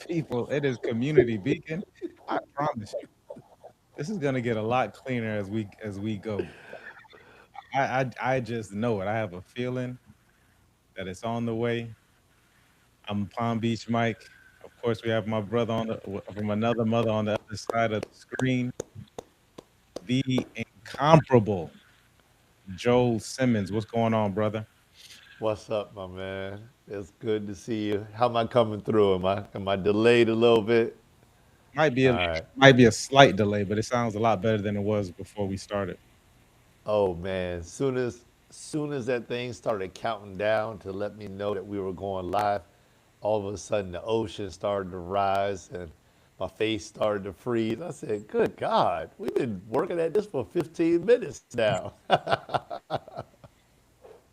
people. It is Community Beacon. I promise you, this is gonna get a lot cleaner as we go. I just know it. I have a feeling that it's on the way. I'm Palm Beach Mike. Of course, we have my brother from another mother on the other side of the screen, the incomparable Joel Simmons. What's going on, brother? What's up, my man? It's good to see you. How am I coming through? Am I delayed a little bit? Might be All a right. might be a slight delay, but it sounds a lot better than it was before we started. Oh man, soon as that thing started counting down to let me know that we were going live, all of a sudden the ocean started to rise and my face started to freeze. I said, "Good God, we've been working at this for 15 minutes now."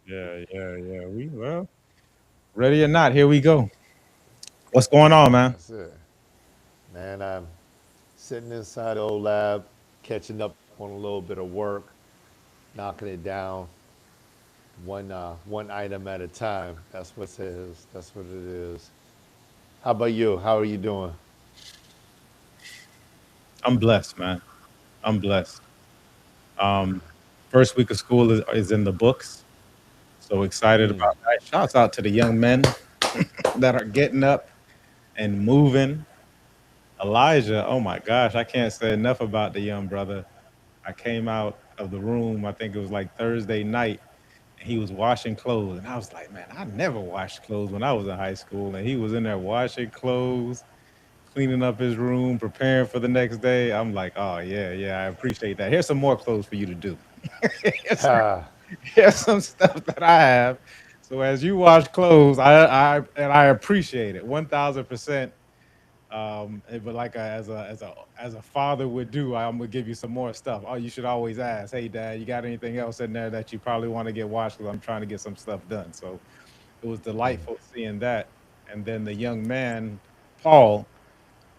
Yeah. Ready or not, here we go. What's going on, man? That's it, man. I'm sitting inside the old lab, catching up on a little bit of work, knocking it down one item at a time. That's what it is. That's what it is. How about you? How are you doing? I'm blessed, man. I'm blessed. Um, First week of school is in the books. So excited about that. Shouts out to the young men that are getting up and moving. Elijah, oh my gosh, I can't say enough about the young brother. I came out of the room, I think it was like Thursday night, and he was washing clothes. And I was like, man, I never washed clothes when I was in high school. And he was in there washing clothes, cleaning up his room, preparing for the next day. I'm like, oh, yeah, I appreciate that. Here's some more clothes for you to do. here's, Ah, here's some stuff that I have. So as you wash clothes, I appreciate it 1000%. But like as a father would do, I'm gonna give you some more stuff. Oh, you should always ask, hey dad, you got anything else in there that you probably want to get washed? Because I'm trying to get some stuff done. So it was delightful seeing that. And then the young man, Paul,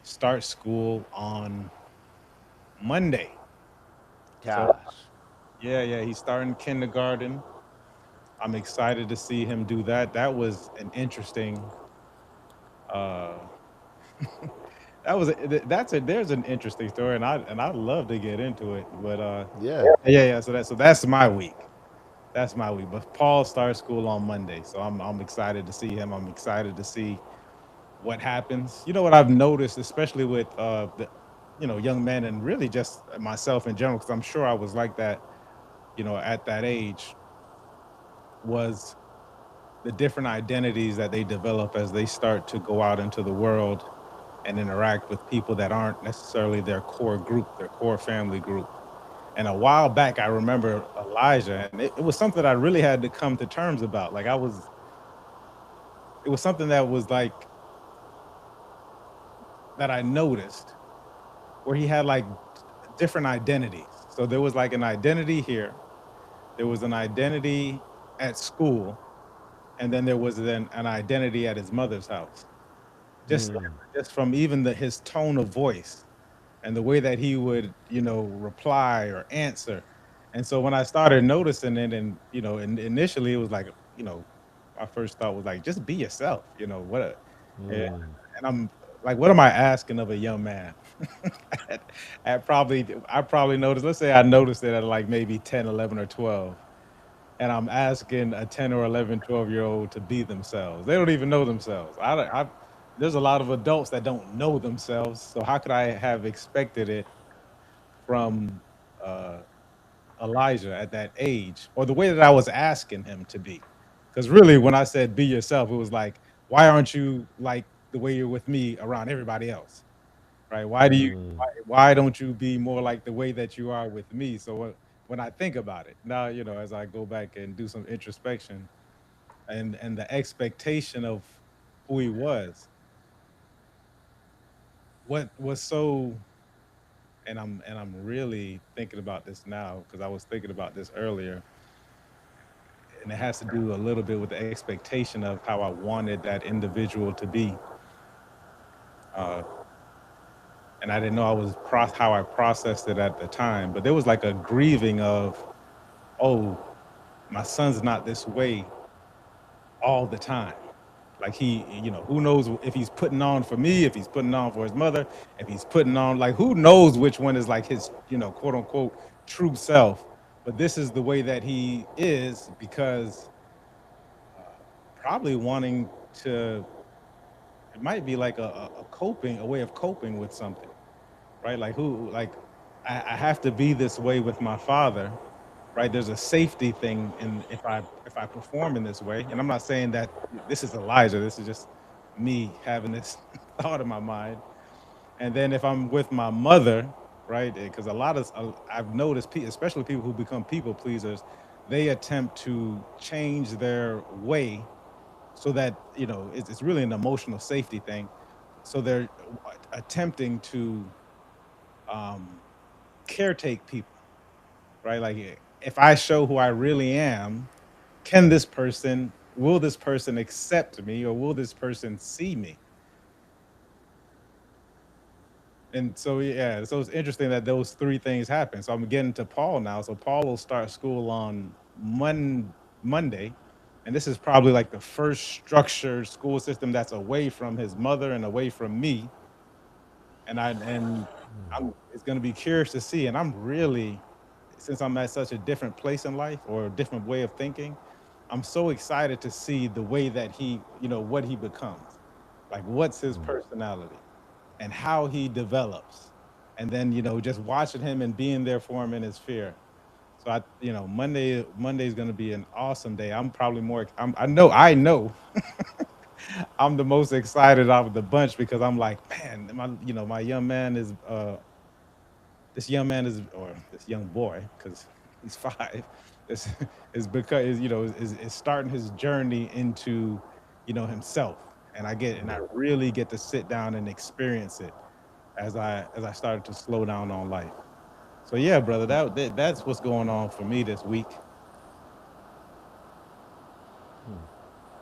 starts school on Monday. So gosh. yeah, he's starting kindergarten. I'm excited to see him do that. That was an interesting uh that's a there's an interesting story, and I'd love to get into it, but Yeah. yeah. So that's my week. That's my week. But Paul starts school on Monday, so I'm excited to see him. I'm excited to see what happens. You know what I've noticed, especially with the young men, and really just myself in general, because I'm sure I was like that, at that age, was the different identities that they develop as they start to go out into the world and interact with people that aren't necessarily their core group, their core family group. And a while back, I remember Elijah, and it was something I really had to come to terms about. It was something that was like that I noticed where he had like different identities. So there was like an identity here, there was an identity at school, and then there was then an identity at his mother's house. Just just from even his tone of voice and the way that he would, reply or answer. And so when I started noticing it, and initially it was like, you know, my first thought was like, just be yourself. And I'm like, what am I asking of a young man? at, I probably noticed. Let's say I noticed it at like maybe 10, 11, or 12. And I'm asking a 10 or 11, 12-year old to be themselves. They don't even know themselves. There's a lot of adults that don't know themselves. So how could I have expected it from uh, Elijah at that age, or the way that I was asking him to be? Because really, when I said be yourself, it was like, why aren't you like the way you're with me around everybody else? Right? Why don't you be more like the way that you are with me? So when I think about it now, as I go back and do some introspection, and the expectation of who he was, what was so, and I'm really thinking about this now because I was thinking about this earlier, and it has to do a little bit with the expectation of how I wanted that individual to be, uh, and I didn't know how I processed it at the time, but there was like a grieving of, oh, my son's not this way all the time. Like who knows if he's putting on for me, if he's putting on for his mother, if he's putting on, like, who knows which one is like his, quote unquote true self. But this is the way that he is because probably wanting to, it might be like a way of coping with something, right? Like I have to be this way with my father, right? There's a safety thing in if I perform in this way. And I'm not saying that this is Elijah. This is just me having this thought in my mind. And then if I'm with my mother, right? Because I've noticed, especially people who become people pleasers, they attempt to change their way so that it's really an emotional safety thing. So they're attempting to um, caretake people, right? Like if I show who I really am, will this person accept me, or will this person see me? And so, yeah, so it's interesting that those three things happen. So I'm getting to Paul now. So Paul will start school on Monday, and this is probably like the first structured school system that's away from his mother and away from me. And it's going to be curious to see. And I'm really, since I'm at such a different place in life or a different way of thinking, I'm so excited to see the way that what he becomes. Like, what's his personality and how he develops. And then, just watching him and being there for him in his fear. So Monday is going to be an awesome day. I'm probably more, I know I'm the most excited out of the bunch because I'm like, man, my young man is, or this young boy, because he's 5, is is starting his journey into, himself. And I really get to sit down and experience it as I started to slow down on life. So yeah, brother, that's what's going on for me this week.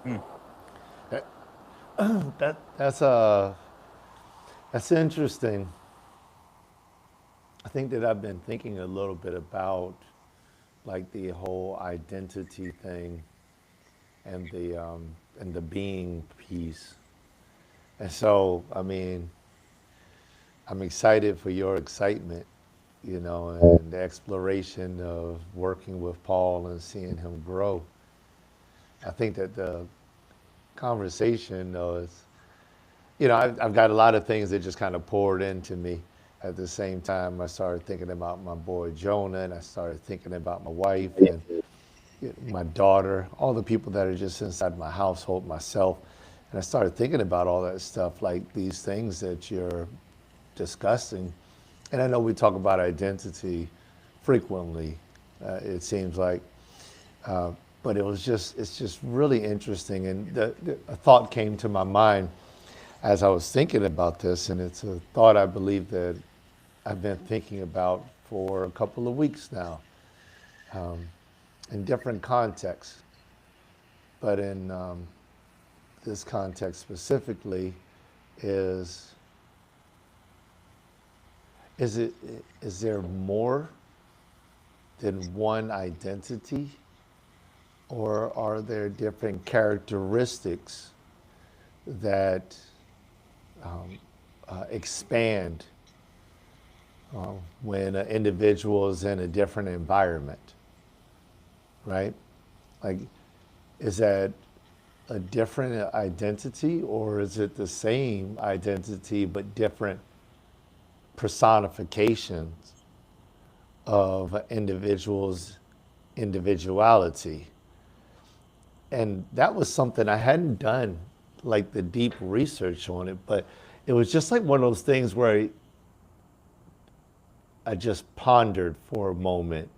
Mm. That that's interesting. I think that I've been thinking a little bit about like the whole identity thing and the being piece. And so, I mean, I'm excited for your excitement, and the exploration of working with Paul and seeing him grow. I think that the conversation is, I've got a lot of things that just kind of poured into me. At the same time, I started thinking about my boy Jonah, and I started thinking about my wife and my daughter, all the people that are just inside my household, myself. And I started thinking about all that stuff, like these things that you're discussing. And I know we talk about identity frequently, it seems like. But it's just really interesting. And a thought came to my mind as I was thinking about this, and it's a thought I believe that I've been thinking about for a couple of weeks now, in different contexts. But in this context specifically, is is it is there more than one identity, or are there different characteristics that expand when an individual is in a different environment, right? Like, is that a different identity, or is it the same identity but different personifications of an individual's individuality? And that was something I hadn't done, like the deep research on it, but it was just like one of those things where I just pondered for a moment,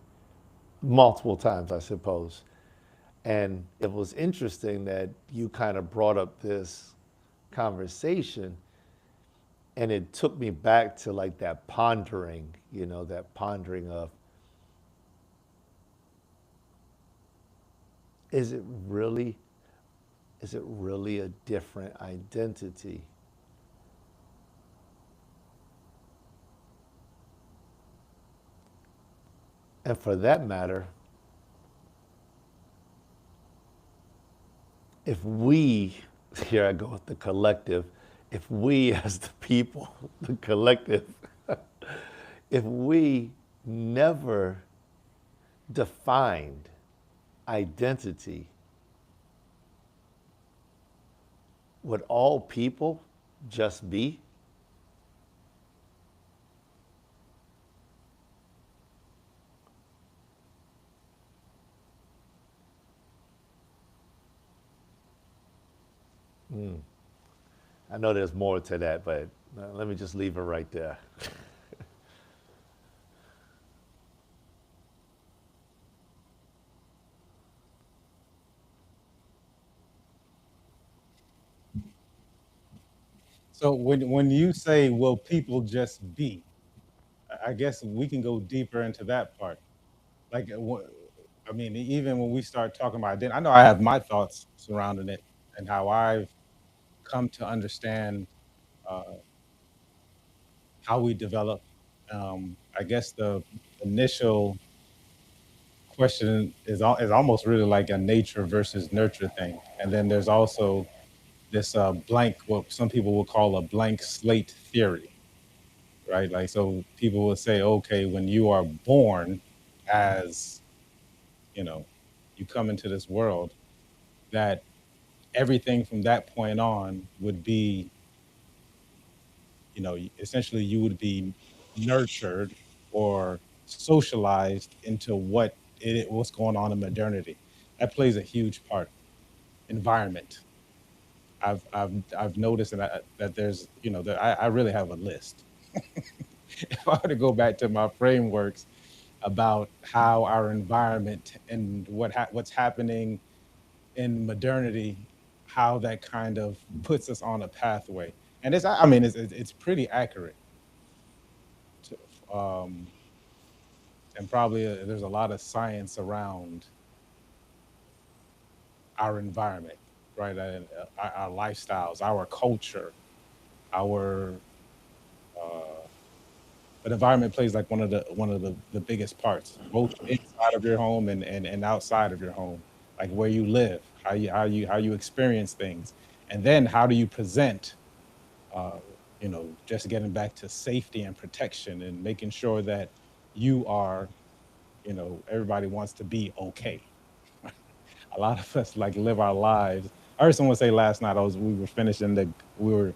multiple times, I suppose. And it was interesting that you kind of brought up this conversation, and it took me back to like that pondering, that pondering of, is it really a different identity? And for that matter, if we here I go with the collective. If we, as the people, the collective, if we never defined identity, would all people just be? I know there's more to that, but let me just leave it right there. So when you say will people just be, I guess we can go deeper into that part. Like, I mean, even when we start talking about identity, I know I have my thoughts surrounding it and how I've come to understand uh, how we develop. I guess the initial question is almost really like a nature versus nurture thing, and then there's also this blank, what some people will call a blank slate theory, right? Like, so people will say, okay, when you are born as, you know, you come into this world, that everything from that point on would be, essentially you would be nurtured or socialized into what's going on in modernity. That plays a huge part. Environment. I've noticed that there's, that I really have a list. If I were to go back to my frameworks about how our environment and what's happening in modernity, how that kind of puts us on a pathway. And I mean, it's pretty accurate. To, and probably there's a lot of science around our environment, right? Our lifestyles, our culture, our uh, but environment plays like one of the biggest parts, both inside of your home and outside of your home, like where you live, how you experience things, and then how do you present. Uh, just getting back to safety and protection and making sure that you are, everybody wants to be okay. A lot of us like live our lives. I heard someone say last night. We were finishing we were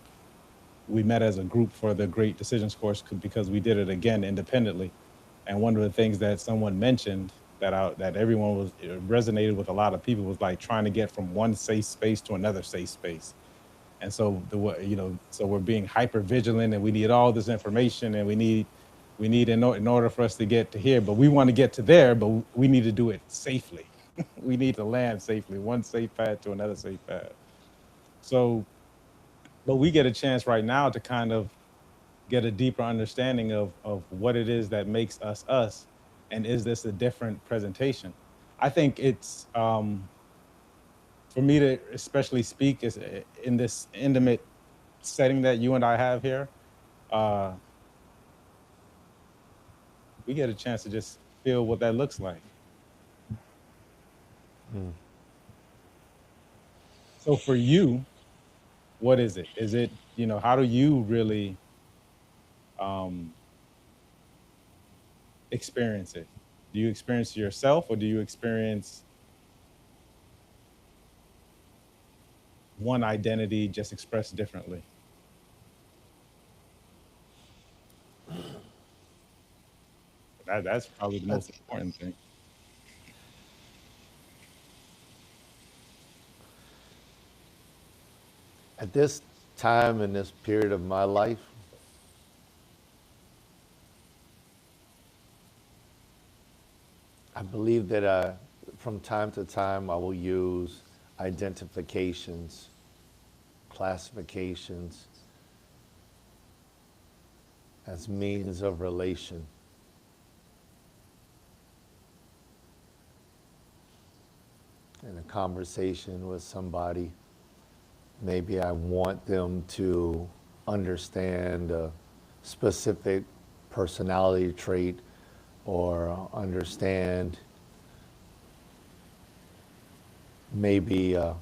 we met as a group for the Great Decisions course because we did it again independently. And one of the things that someone mentioned that everyone was it resonated with a lot of people was like trying to get from one safe space to another safe space. And so so we're being hyper vigilant, and we need all this information, and we need in order for us to get to here, but we want to get to there, but we need to do it safely. We need to land safely, one safe path to another safe path. So, but we get a chance right now to kind of get a deeper understanding of what it is that makes us us, and is this a different presentation? I think it's for me to especially speak is in this intimate setting that you and I have here. Uh, we get a chance to just feel what that looks like. So for you, what is it? Is it, how do you really um, experience it? Do you experience it yourself, or do you experience one identity just expressed differently? That's probably the most That's, important thing. at this time in this period of my life, I believe that from time to time I will use identifications, classifications as means of relation. In a conversation with somebody, maybe I want them to understand a specific personality trait or understand maybe a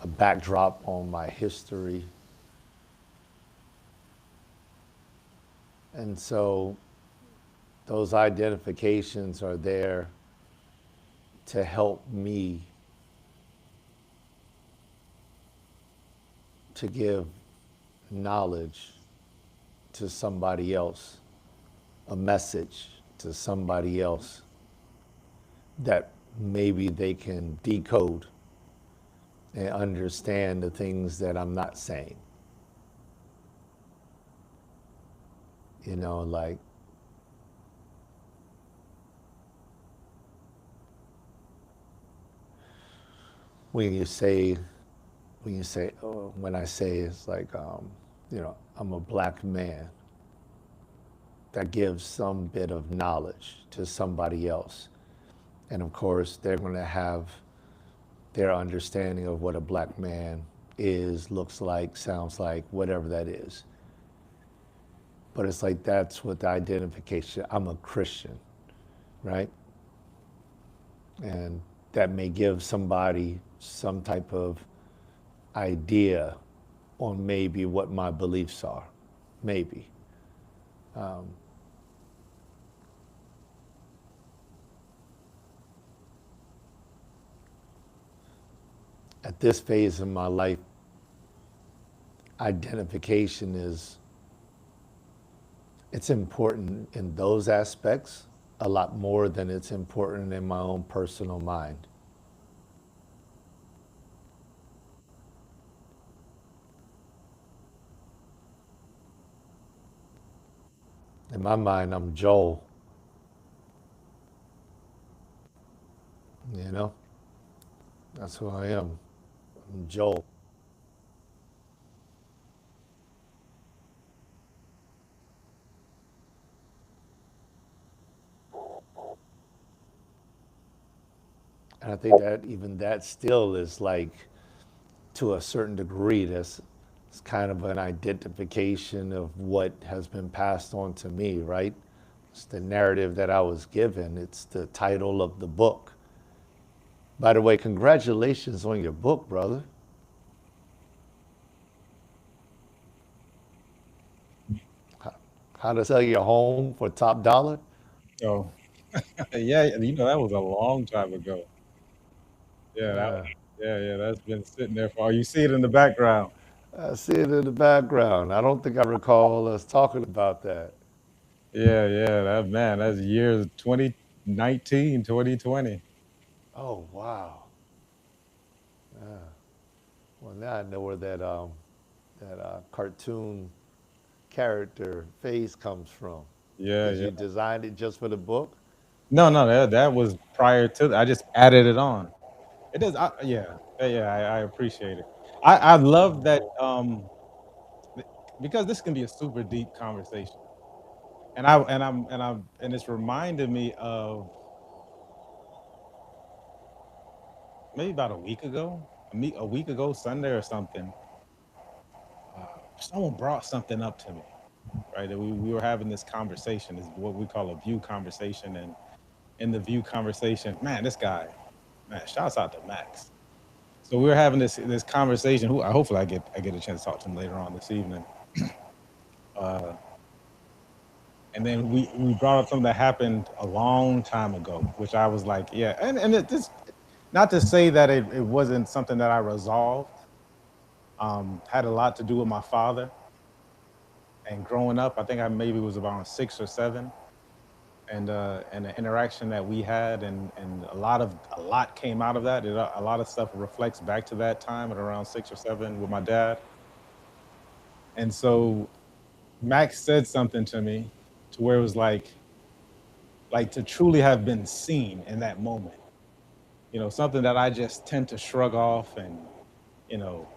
a backdrop on my history. And so those identifications are there to help me to give knowledge to somebody else, a message to somebody else that maybe they can decode and understand the things that I'm not saying. You know, like when you say, when I say it's like, I'm a black man, that gives some bit of knowledge to somebody else. And of course, they're going to have their understanding of what a black man is, looks like, sounds like, whatever that is. But it's like that's what the identification. I'm a Christian, right? And that may give somebody some type of idea on maybe what my beliefs are, maybe. At this phase of my life, identification is it's important in those aspects a lot more than it's important in my own personal mind. In my mind, I'm Joel, you know? That's who I am. I'm Joel. And I think that even that still is like, to a certain degree, that's it's kind of an identification of what has been passed on to me, right? It's the narrative that I was given. It's the title of the book. By the way, congratulations on your book, brother. How to sell your home for top dollar? So yeah, that was a long time ago. Yeah, Yeah, yeah, that's been sitting there for. You see it in the background. I see it in the background. I don't think I recall us talking about that. Yeah, that man, that's years 2019, 2020. Oh, wow. Well, now I know where that cartoon character face comes from. Yeah, Did yeah. you design it just for the book? No, that was prior to. I just added it on. It is. Yeah. I appreciate it. I love that. Because this can be a super deep conversation, and it's reminded me of maybe about a week ago, a week ago Sunday or something. Someone brought something up to me, right? That we were having this conversation, is what we call a view conversation, and in the view conversation, man, this guy, man, shouts out to Max. So we were having this conversation. Who hopefully I get a chance to talk to him later on this evening. Uh, and then we brought up something that happened a long time ago, which I was like, yeah, and this, not to say that it wasn't something that I resolved. Had a lot to do with my father and growing up. I think I maybe was around 6 or 7, and the interaction that we had, and a lot came out of that. A lot of stuff reflects back to that time at around 6 or 7 with my dad. And so Max said something to me to where it was like to truly have been seen in that moment. Something that I just tend to shrug off and you know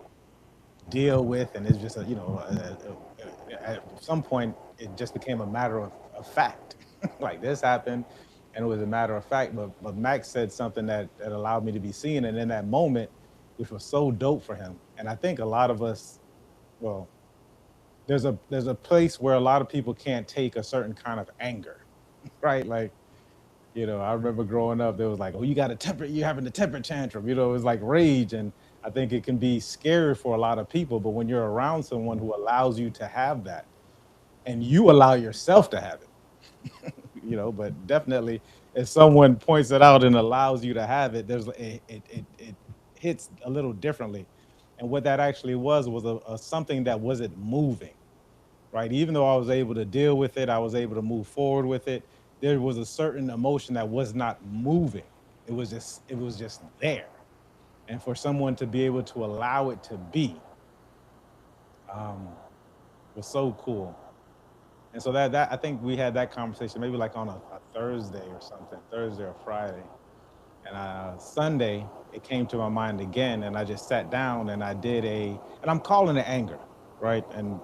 deal with, and it's just at some point it just became a matter of fact. Like this happened, and it was a matter of fact. But Max said something that allowed me to be seen, and in that moment, which was so dope for him. And I think a lot of us, well, there's a place where a lot of people can't take a certain kind of anger, right? Like, I remember growing up, there was like, oh, you got a temper, you're having a temper tantrum. It was like rage. And I think it can be scary for a lot of people, but when you're around someone who allows you to have that and you allow yourself to have it, but definitely if someone points it out and allows you to have it, it hits a little differently. And what that actually was a something that wasn't moving, right? Even though I was able to deal with it, I was able to move forward with it. There was a certain emotion that was not moving. It was just there. And for someone to be able to allow it to be um, was so cool. And so that I think we had that conversation maybe like on a Thursday or something, Thursday or Friday. And Sunday, it came to my mind again, and I just sat down and and I'm calling it anger, right? And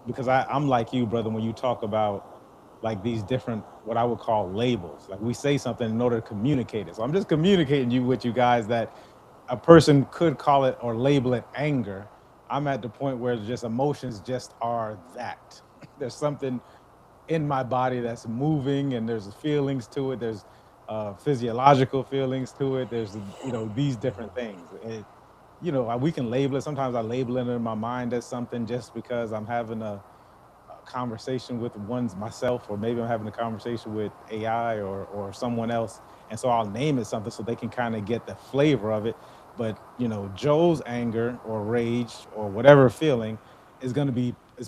because I'm like you, brother, when you talk about like these different, what I would call labels, like we say something in order to communicate it. So I'm just communicating you with you guys that a person could call it or label it anger. I'm at the point where just emotions just are that. There's something in my body that's moving and there's feelings to it. There's physiological feelings to it. There's, these different things. We can label it. Sometimes I label it in my mind as something just because I'm having a conversation with one's myself, or maybe I'm having a conversation with AI or someone else. And so I'll name it something so they can kind of get the flavor of it. But, Joe's anger or rage or whatever feeling is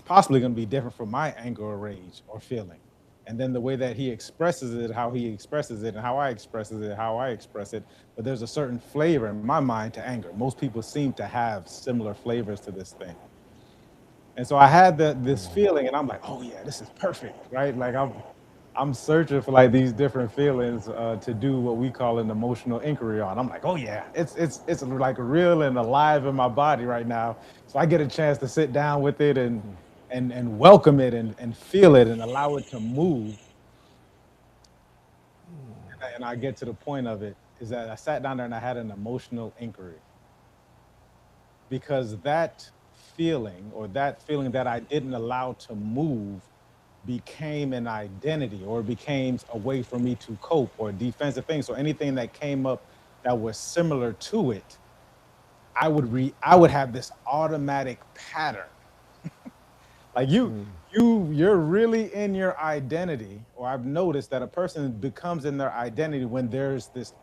possibly going to be different from my anger or rage or feeling. And then the way that he expresses it, how he expresses it, and how I expresses it, how I express it. But there's a certain flavor in my mind to anger. Most people seem to have similar flavors to this thing. And so I had this feeling, and I'm like, oh yeah, this is perfect, right? Like I'm searching for like these different feelings to do what we call an emotional inquiry on. I'm like, oh yeah, it's like real and alive in my body right now. So I get a chance to sit down with it and welcome it and feel it and allow it to move. And I get to the point of it is that I sat down there and I had an emotional inquiry because that feeling that I didn't allow to move became an identity or became a way for me to cope or defensive thing. So anything that came up that was similar to it, I would have this automatic pattern. Like you're really in your identity, or I've noticed that a person becomes in their identity when there's this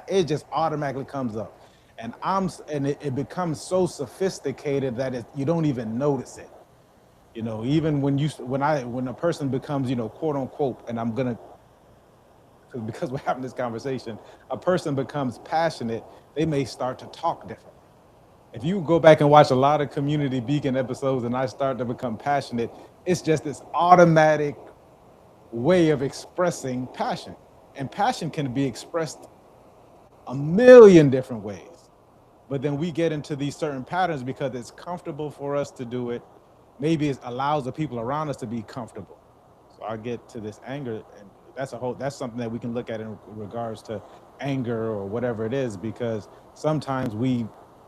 it just automatically comes up. And it becomes so sophisticated that you don't even notice it. Even when a person becomes, quote unquote, and I'm gonna, because we're having this conversation, a person becomes passionate, they may start to talk differently. If you go back and watch a lot of Community Beacon episodes and I start to become passionate, it's just this automatic way of expressing passion. And passion can be expressed a million different ways. But then we get into these certain patterns because it's comfortable for us to do it. Maybe it allows the people around us to be comfortable. So I get to this anger, and that's something that we can look at in regards to anger or whatever it is, because sometimes we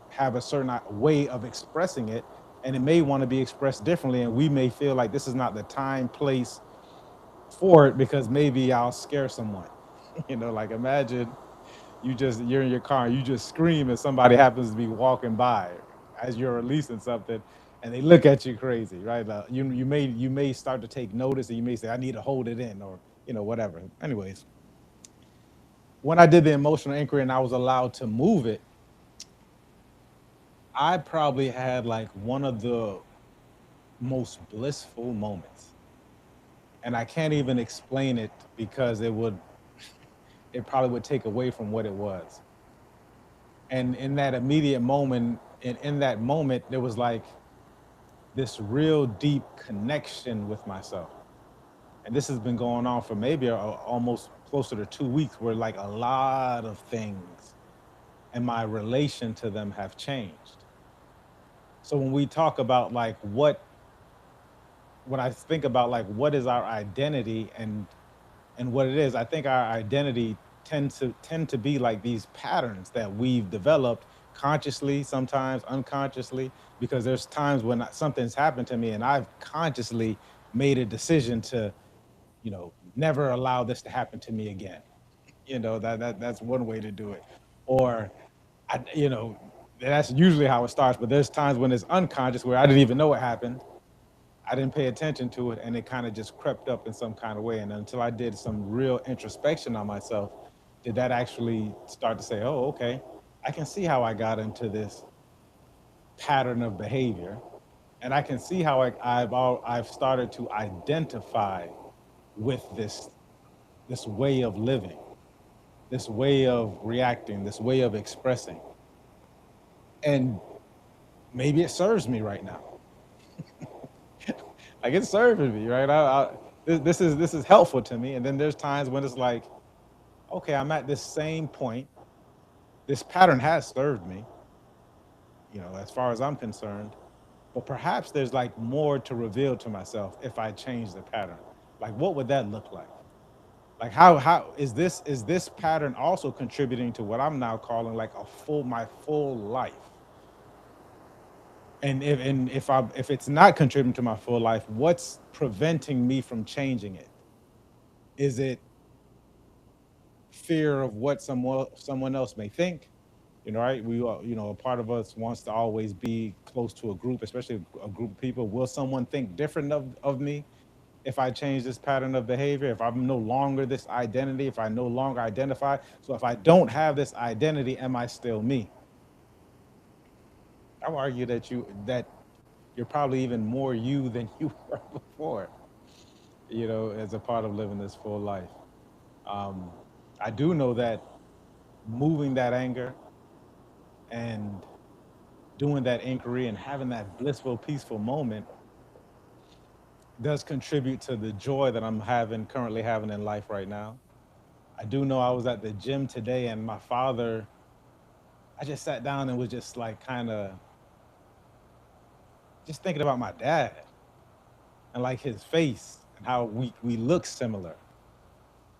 have a certain way of expressing it, and it may want to be expressed differently, and we may feel like this is not the time, place for it because maybe I'll scare someone. Like imagine you're in your car and you just scream and somebody happens to be walking by as you're releasing something and they look at you crazy, right? You may start to take notice and you may say, I need to hold it in, or whatever. Anyways, when I did the emotional inquiry and I was allowed to move it, I probably had like one of the most blissful moments. And I can't even explain it because it probably would take away from what it was. And in that immediate moment, in that moment, there was like this real deep connection with myself. And this has been going on for maybe almost closer to 2 weeks, where like a lot of things and my relation to them have changed. So when we talk about like when I think about like what is our identity and what it is, I think our identity tend to be like these patterns that we've developed consciously, sometimes unconsciously, because there's times when something's happened to me and I've consciously made a decision to, never allow this to happen to me again. That's one way to do it. Or you know, that's usually how it starts. But there's times when it's unconscious where I didn't even know it happened. I didn't pay attention to it, and it kind of just crept up in some kind of way. And until I did some real introspection on myself, did that actually start to say, "Oh, okay, I can see how I got into this pattern of behavior, and I can see how I've started to identify with this way of living, this way of reacting, this way of expressing, and maybe it serves me right now. Like it's serving me, right? This is helpful to me. And then there's times when it's like, okay, I'm at this same point. This pattern has served me, as far as I'm concerned. But perhaps there's like more to reveal to myself if I change the pattern. Like, what would that look like? Like, how is this pattern also contributing to what I'm now calling like my full life? And if it's not contributing to my full life, what's preventing me from changing it? Is it fear of what someone else may think? Right? A part of us wants to always be close to a group, especially a group of people. Will someone think different of me if I change this pattern of behavior? If I'm no longer this identity, if I no longer identify, so if I don't have this identity, am I still me? I would argue that you're probably even more you than you were before, as a part of living this full life. Um, I do know that moving that anger and doing that inquiry and having that blissful, peaceful moment does contribute to the joy that I'm currently having in life right now. I do know I was at the gym today and my father, I just sat down and was just like kind of just thinking about my dad and like his face and how we look similar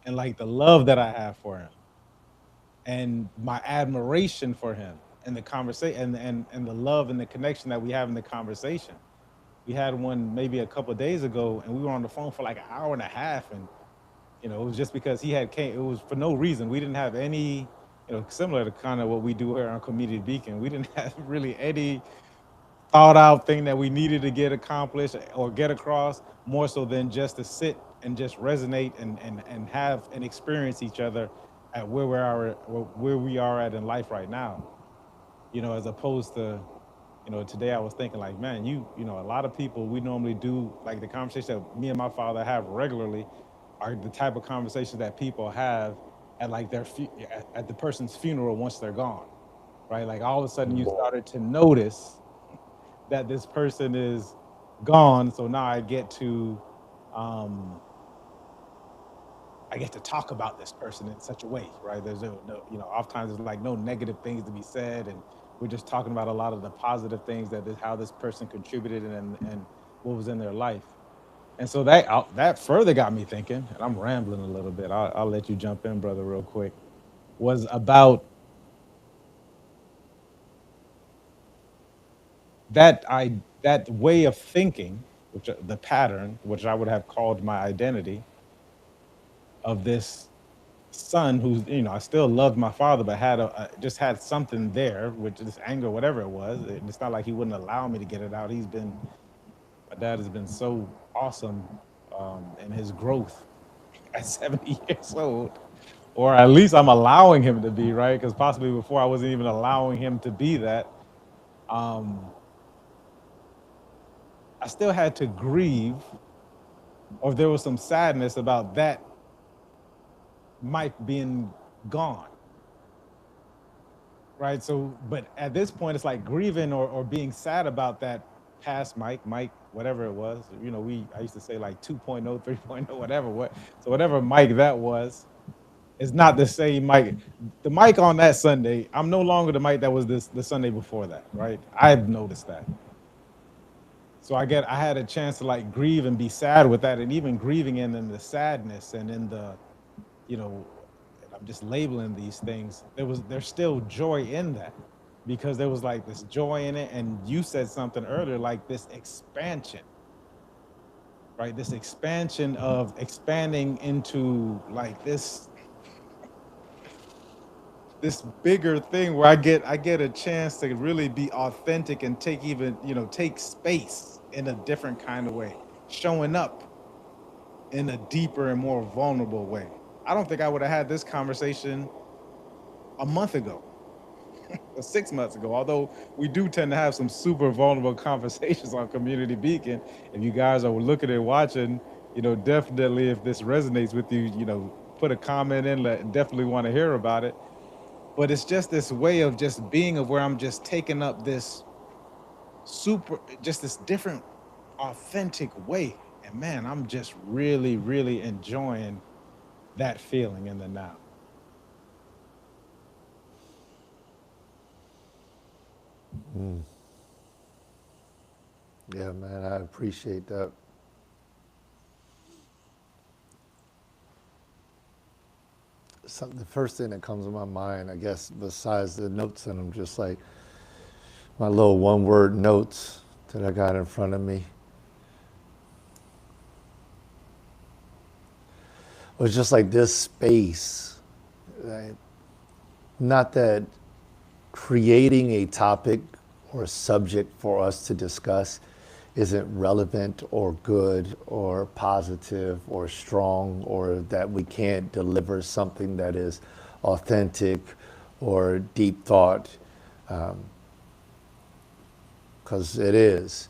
and like the love that I have for him and my admiration for him and the conversation and the love and the connection that we have in the conversation. We had one maybe a couple of days ago and we were on the phone for like an hour and a half, and it was just because he had came. It was for no reason. We didn't have any, similar to kind of what we do here on Community Beacon. We didn't have really any thought out thing that we needed to get accomplished or get across, more so than just to sit and just resonate and have and experience each other at where we are at in life right now. As opposed to, today I was thinking like, man, a lot of people we normally do like the conversation that me and my father have regularly are the type of conversations that people have at like at the person's funeral once they're gone, right? Like all of a sudden you started to notice that this person is gone, so now um, I get to talk about this person in such a way, right? There's no, oftentimes there's like no negative things to be said, and we're just talking about a lot of the positive things how this person contributed and what was in their life. And so that further got me thinking, and I'm rambling a little bit. I'll let you jump in, brother, real quick. Was about that way of thinking, which the pattern, which I would have called my identity of this son who's, I still loved my father, but just had something there, which this anger, whatever it was. It's not like he wouldn't allow me to get it out. My dad has been so awesome in his growth at 70 years old, or at least I'm allowing him to be, right? Because possibly before I wasn't even allowing him to be that. Um, I still had to grieve, or there was some sadness about that Mike being gone, right? So, but at this point, it's like grieving or being sad about that past Mike, whatever it was. I used to say like 2.0, 3.0, whatever. So whatever Mike that was, is not the same Mike. The Mike on that Sunday, I'm no longer the Mike that was the Sunday before that, right? I've noticed that. So I had a chance to like grieve and be sad with that, and even grieving in the sadness and in the, you know, I'm just labeling these things. There's still joy in that, because there was like this joy in it, and you said something earlier, like this expansion, right? This expansion of expanding into like this this bigger thing where I get a chance to really be authentic and take even, take space in a different kind of way, showing up in a deeper and more vulnerable way. I don't think I would have had this conversation a month ago or 6 months ago, although we do tend to have some super vulnerable conversations on Community Beacon. If you guys are looking and watching, definitely if this resonates with you, put a comment in, definitely want to hear about it. But it's just this way of just being of where I'm just taking up this just this different authentic way. And man, I'm just really, really enjoying that feeling in the now. Yeah, man, I appreciate that. The first thing that comes to my mind, I guess, besides the notes, and I'm just like my little one-word notes that I got in front of me, was just like this space, right? Not that creating a topic or a subject for us to discuss isn't relevant or good or positive or strong, or that we can't deliver something that is authentic or deep thought, because it is.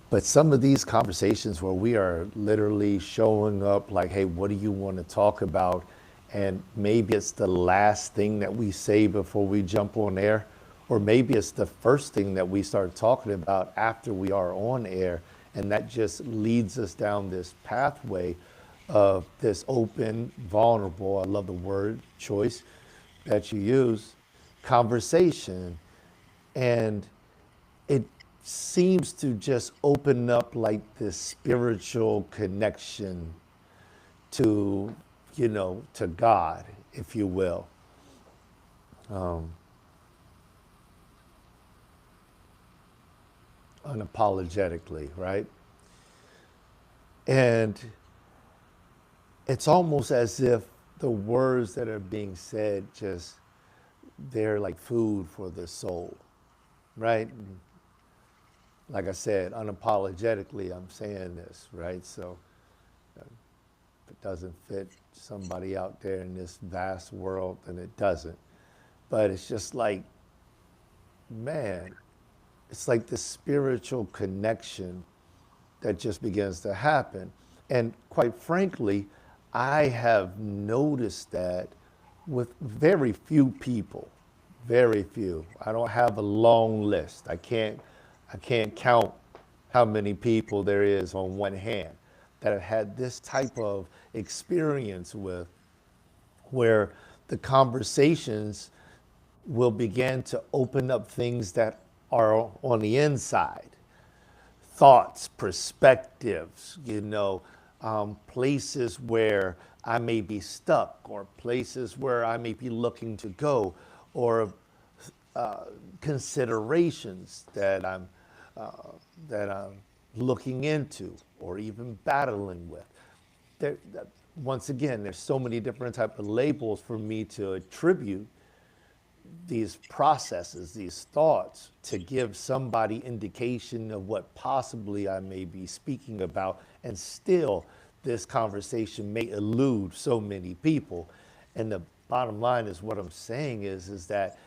But some of these conversations where we are literally showing up like, hey, what do you want to talk about? And maybe it's the last thing that we say before we jump on air, or maybe it's the first thing that we start talking about after we are on air. And that just leads us down this pathway of this open, vulnerable, I love the word choice that you use, conversation. And it seems to just open up like this spiritual connection to, to God, if you will. Unapologetically, right? And it's almost as if the words that are being said just, they're like food for the soul, right? Like I said, unapologetically, I'm saying this, right? So if it doesn't fit somebody out there in this vast world, then it doesn't. But it's just like, man, it's like the spiritual connection that just begins to happen. And quite frankly, I have noticed that with very few people, very few. I don't have a long list. I can't count how many people there is on one hand that have had this type of experience with, where the conversations will begin to open up things that are on the inside, thoughts, perspectives, places where I may be stuck, or places where I may be looking to go, or considerations that I'm looking into, or even battling with. There, once again, there's so many different type of labels for me to attribute these processes, these thoughts, to give somebody indication of what possibly I may be speaking about, and still this conversation may elude so many people. And the bottom line is, what I'm saying is that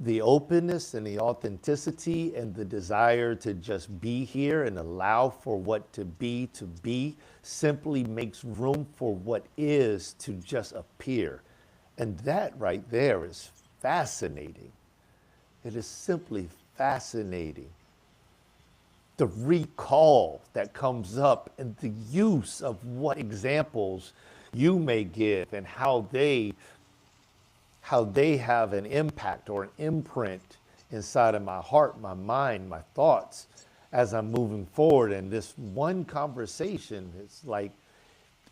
the openness and the authenticity and the desire to just be here and allow for what to be simply makes room for what is to just appear. And that right there is fascinating. It is simply fascinating. The recall that comes up and the use of what examples you may give, and how they have an impact or an imprint inside of my heart, my mind, my thoughts as I'm moving forward. And this one conversation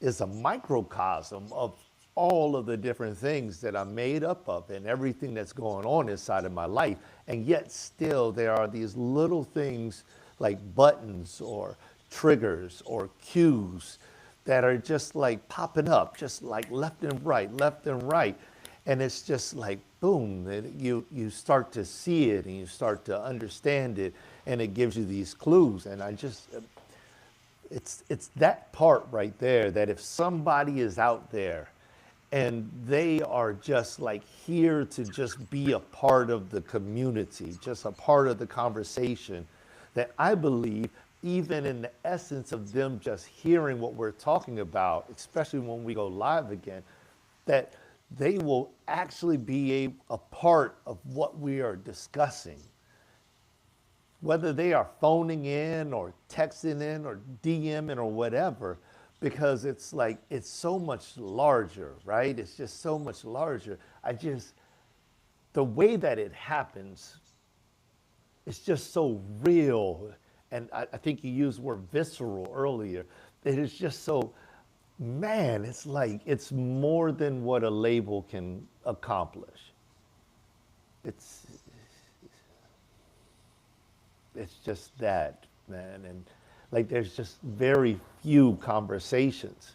is a microcosm of all of the different things that I'm made up of and everything that's going on inside of my life. And yet still there are these little things like buttons or triggers or cues that are just like popping up, just like left and right, left and right. And it's just like boom, you start to see it and you start to understand it, and it gives you these clues. And I just it's that part right there, that if somebody is out there and they are just like here to just be a part of the community, just a part of the conversation, that I believe even in the essence of them just hearing what we're talking about, especially when we go live again, that they will actually be a part of what we are discussing, whether they are phoning in or texting in or DMing or whatever, because it's like it's so much larger, right? It's just so much larger. The way that it happens, it's just so real. And I think you used the word visceral earlier. It is just so, man, it's like it's more than what a label can accomplish. It's it's just that, man. And like there's just very few conversations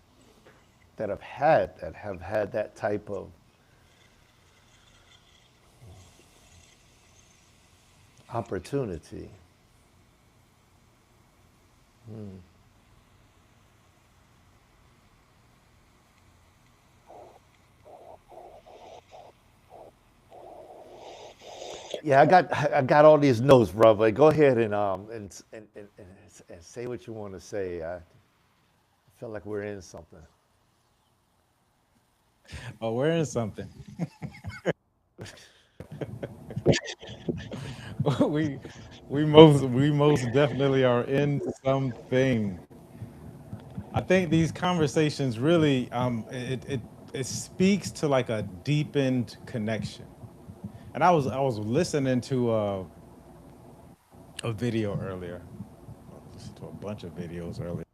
that have had that type of opportunity. Yeah, I got all these notes, brother. Go ahead and say what you want to say. I feel like we're in something. Oh, we're in something. we we most definitely are in something. I think these conversations really it speaks to like a deepened connection. And I was listening to a video earlier. I listened to a bunch of videos earlier.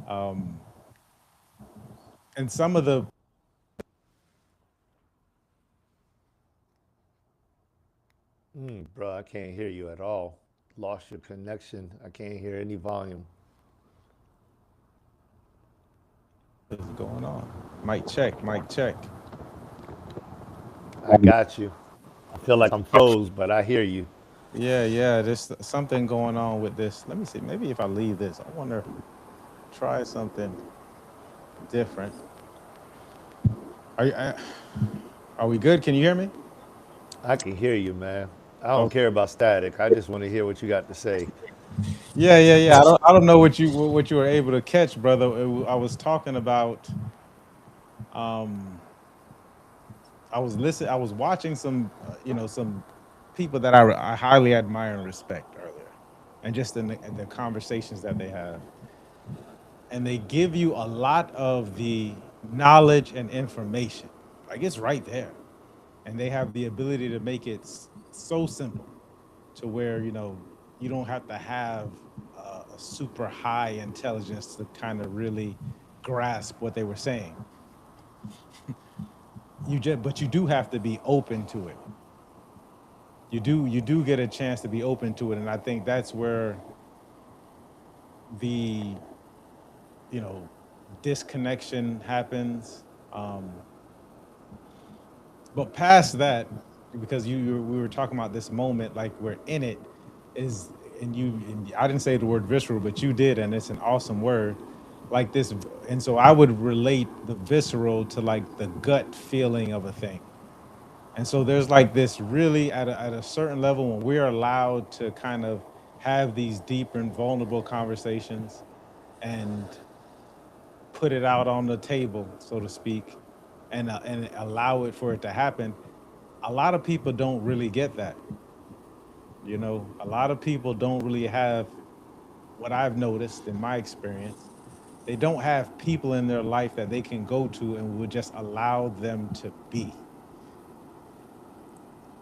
Um, and some of the Bro, I can't hear you at all. Lost your connection. I can't hear any volume. is going on. Mic check, mic check. I got you. I feel like I'm froze, but I hear you. Yeah, yeah. There's something going on with this. Let me see. Maybe if I leave this, I wonder. Try something different. Are you, are we good? Can you hear me? I can hear you, man. I don't Oh, care about static. I just want to hear what you got to say. yeah, yeah, yeah. I don't know what you were able to catch, brother. I was talking about. Um, I was listening. I was watching some, some people that I highly admire and respect earlier, and just in the conversations that they have, and they give you a lot of the knowledge and information. Like it's right there, and they have the ability to make it so simple to where you don't have to have a super high intelligence to kind of really grasp what they were saying. But you do have to be open to it. You do get a chance to be open to it, and I think that's where the you know disconnection happens. Um, but past that, because we were talking about this moment, like we're in it, is and I didn't say the word visceral, but you did, and it's an awesome word, like this. And so I would relate the visceral to like the gut feeling of a thing. And so there's like this really at a certain level when we're allowed to kind of have these deep and vulnerable conversations and put it out on the table, so to speak, and allow it for it to happen. A lot of people don't really get that. A lot of people don't really have what I've noticed in my experience. They don't have people in their life that they can go to and would just allow them to be.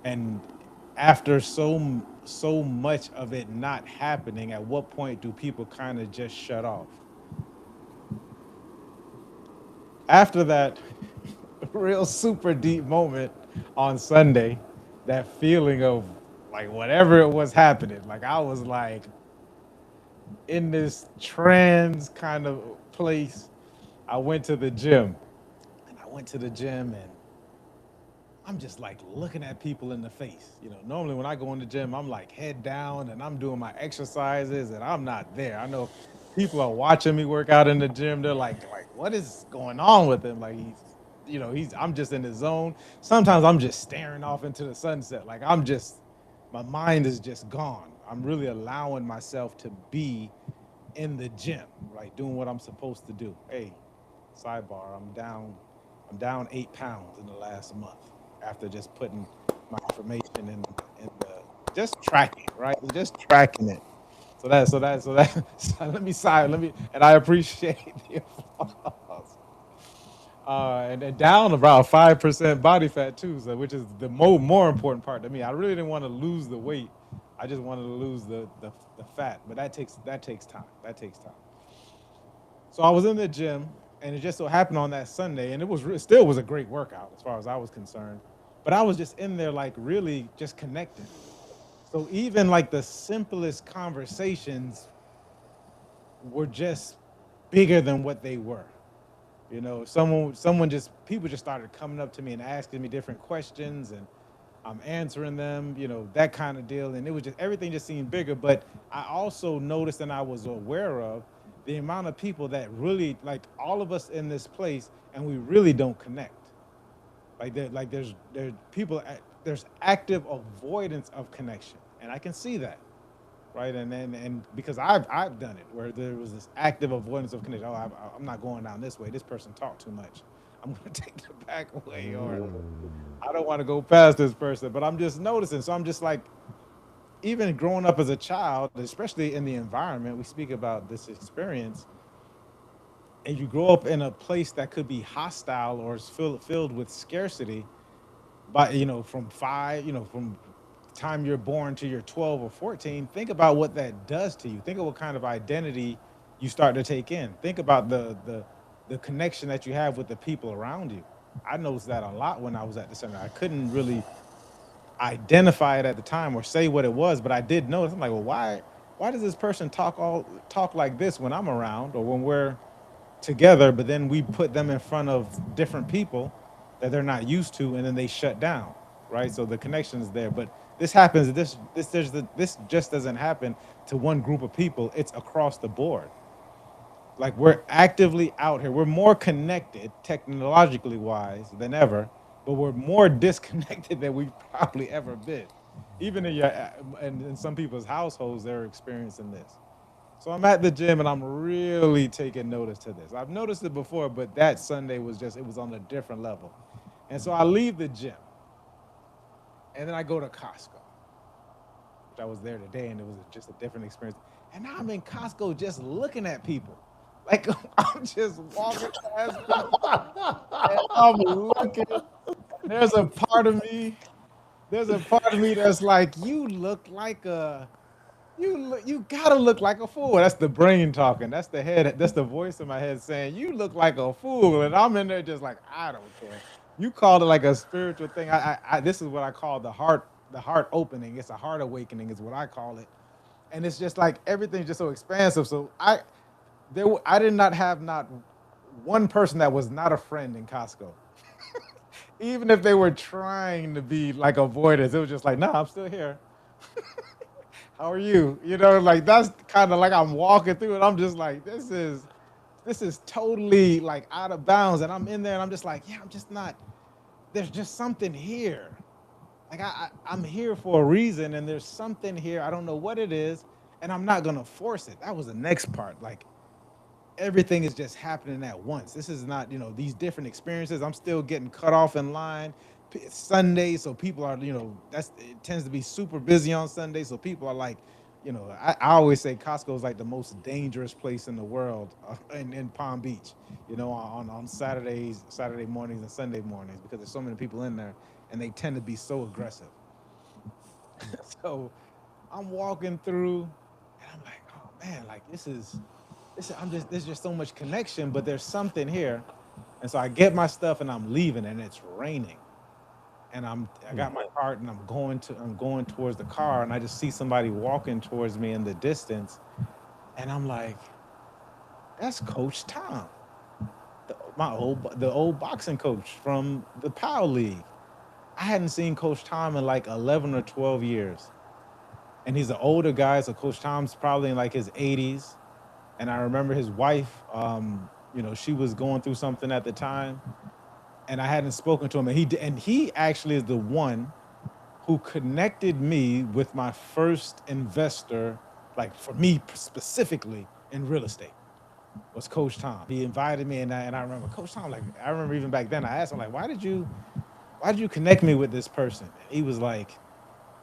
And after so much of it not happening, at what point do people kind of just shut off? After that real super deep moment on Sunday, that feeling of like whatever it was happening, like I was like in this trans kind of place. I went to the gym and I'm just like looking at people in the face. You know, normally when I go in the gym, I'm like head down and I'm doing my exercises and I'm not there. I know people are watching me work out in the gym. They're like, what is going on with him? Like I'm just in the zone. Sometimes I'm just staring off into the sunset. Like my mind is just gone. I'm really allowing myself to be in the gym, like doing what I'm supposed to do. Hey, sidebar, I'm down 8 pounds in the last month after just putting my information in the just tracking, right? Just tracking it. So that so and I appreciate the applause. And down about 5% body fat too, so which is the more important part to me. I really didn't want to lose the weight. I just wanted to lose the fat, but that takes time. That takes time. So I was in the gym, and it just so happened on that Sunday, and it still was a great workout as far as I was concerned. But I was just in there, like really just connecting. So even like the simplest conversations were just bigger than what they were. You know, people just started coming up to me and asking me different questions, and I'm answering them, that kind of deal. And it was just everything just seemed bigger. But I also noticed and I was aware of the amount of people that really like all of us in this place, and we really don't connect. There's active avoidance of connection, and I can see that, right? And because I've done it where there was this active avoidance of connection. Oh, I'm not going down this way. This person talked too much. I'm going to take the back way, or I don't want to go past this person. But I'm just noticing. So I'm just like, even growing up as a child, especially in the environment, we speak about this experience, and you grow up in a place that could be hostile or is filled with scarcity. But from time you're born to you're 12 or 14, think about what that does to you. Think of what kind of identity you start to take in. Think about the connection that you have with the people around you. I noticed that a lot when I was at the center. I couldn't really identify it at the time or say what it was, but I did notice. I'm like, well, why does this person talk like this when I'm around or when we're together, but then we put them in front of different people that they're not used to, and then they shut down, right? So the connection is there, but this happens. This just doesn't happen to one group of people. It's across the board. Like we're actively out here. We're more connected technologically wise than ever, but we're more disconnected than we've probably ever been. Even in some people's households, they're experiencing this. So I'm at the gym and I'm really taking notice to this. I've noticed it before, but that Sunday it was on a different level. And so I leave the gym and then I go to Costco, which I was there today, and it was just a different experience. And now I'm in Costco just looking at people. Like I'm just walking past people and I'm looking. There's a part of me, there's a part of me that's like, you gotta look like a fool. That's the brain talking. That's the head. That's the voice in my head saying, "You look like a fool," and I'm in there just like, I don't care. You called it like a spiritual thing. This is what I call the heart opening. It's a heart awakening, is what I call it. And it's just like everything's just so expansive. So I did not have not one person that was not a friend in Costco. Even if they were trying to be like avoiders, it was just like, no, I'm still here. How are you? Like that's kind of like I'm walking through it. I'm just like, this is totally like out of bounds. And I'm in there and I'm just like, yeah, I'm just not, there's just something here. Like I'm here for a reason, and there's something here. I don't know what it is, and I'm not gonna force it. That was the next part. Like everything is just happening at once. This is not, these different experiences. I'm still getting cut off in line. It's Sunday, so people are, it tends to be super busy on Sunday. So people are like, I always say Costco is like the most dangerous place in the world in Palm Beach, on Saturday mornings and Sunday mornings, because there's so many people in there and they tend to be so aggressive. So I'm walking through and I'm like, oh man, like there's just so much connection, but there's something here. And so I get my stuff and I'm leaving, and it's raining. And I got my cart and I'm going towards the car, and I just see somebody walking towards me in the distance, and I'm like, that's Coach Tom, the old boxing coach from the Powell League. I hadn't seen Coach Tom in like 11 or 12 years. And he's an older guy, so Coach Tom's probably in like his 80s. And I remember his wife, she was going through something at the time, and I hadn't spoken to him. And he actually is the one who connected me with my first investor, like for me specifically in real estate, was Coach Tom. He invited me, and I remember Coach Tom. Like I remember even back then, I asked him like, why did you connect me with this person? He was like,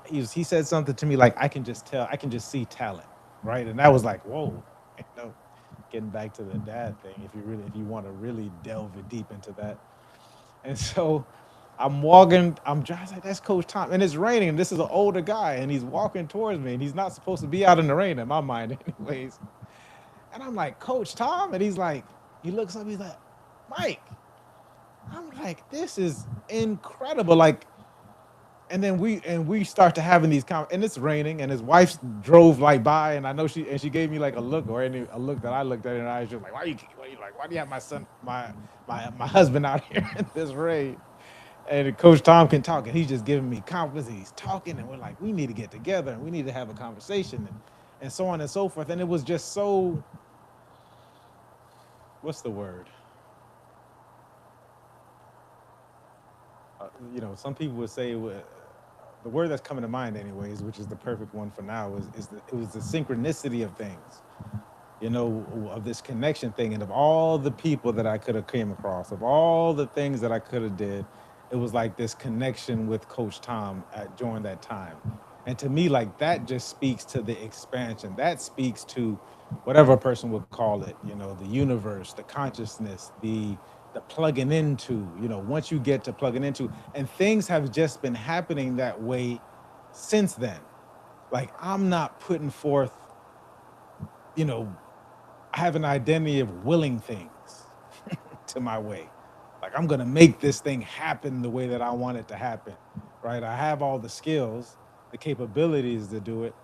he said something to me like, I can just tell, I can just see talent, right? And that was like, whoa, you know, getting back to the dad thing. If you want to really delve deep into that, and so I'm walking, I'm driving, like, that's Coach Tom. And it's raining, and this is an older guy, and he's walking towards me, and he's not supposed to be out in the rain in my mind, anyways. And I'm like, Coach Tom? And he's like, he looks up, he's like, Mike. I'm like, this is incredible. Like, and then we start to having these and it's raining, and his wife drove like by, and I know she gave me like a look, or a look that I looked at her, and I was just like, why do you have my son, my husband out here in this rain? And Coach Tom can talk, and he's just giving me compliments, and he's talking, and we're like, we need to get together, and we need to have a conversation, and so on and so forth. And it was just so, what's the word? Some people would say the word that's coming to mind, anyways, which is the perfect one for now, it was the synchronicity of things, of this connection thing, and of all the people that I could have came across, of all the things that I could have did, it was like this connection with Coach Tom during that time. And to me, like that just speaks to the expansion. That speaks to whatever a person would call it, the universe, the consciousness, the plugging into, once you get to plugging into, and things have just been happening that way since then. Like I'm not putting forth, I have an identity of willing things to my way. Like I'm gonna make this thing happen the way that I want it to happen, right? I have all the skills, the capabilities to do it,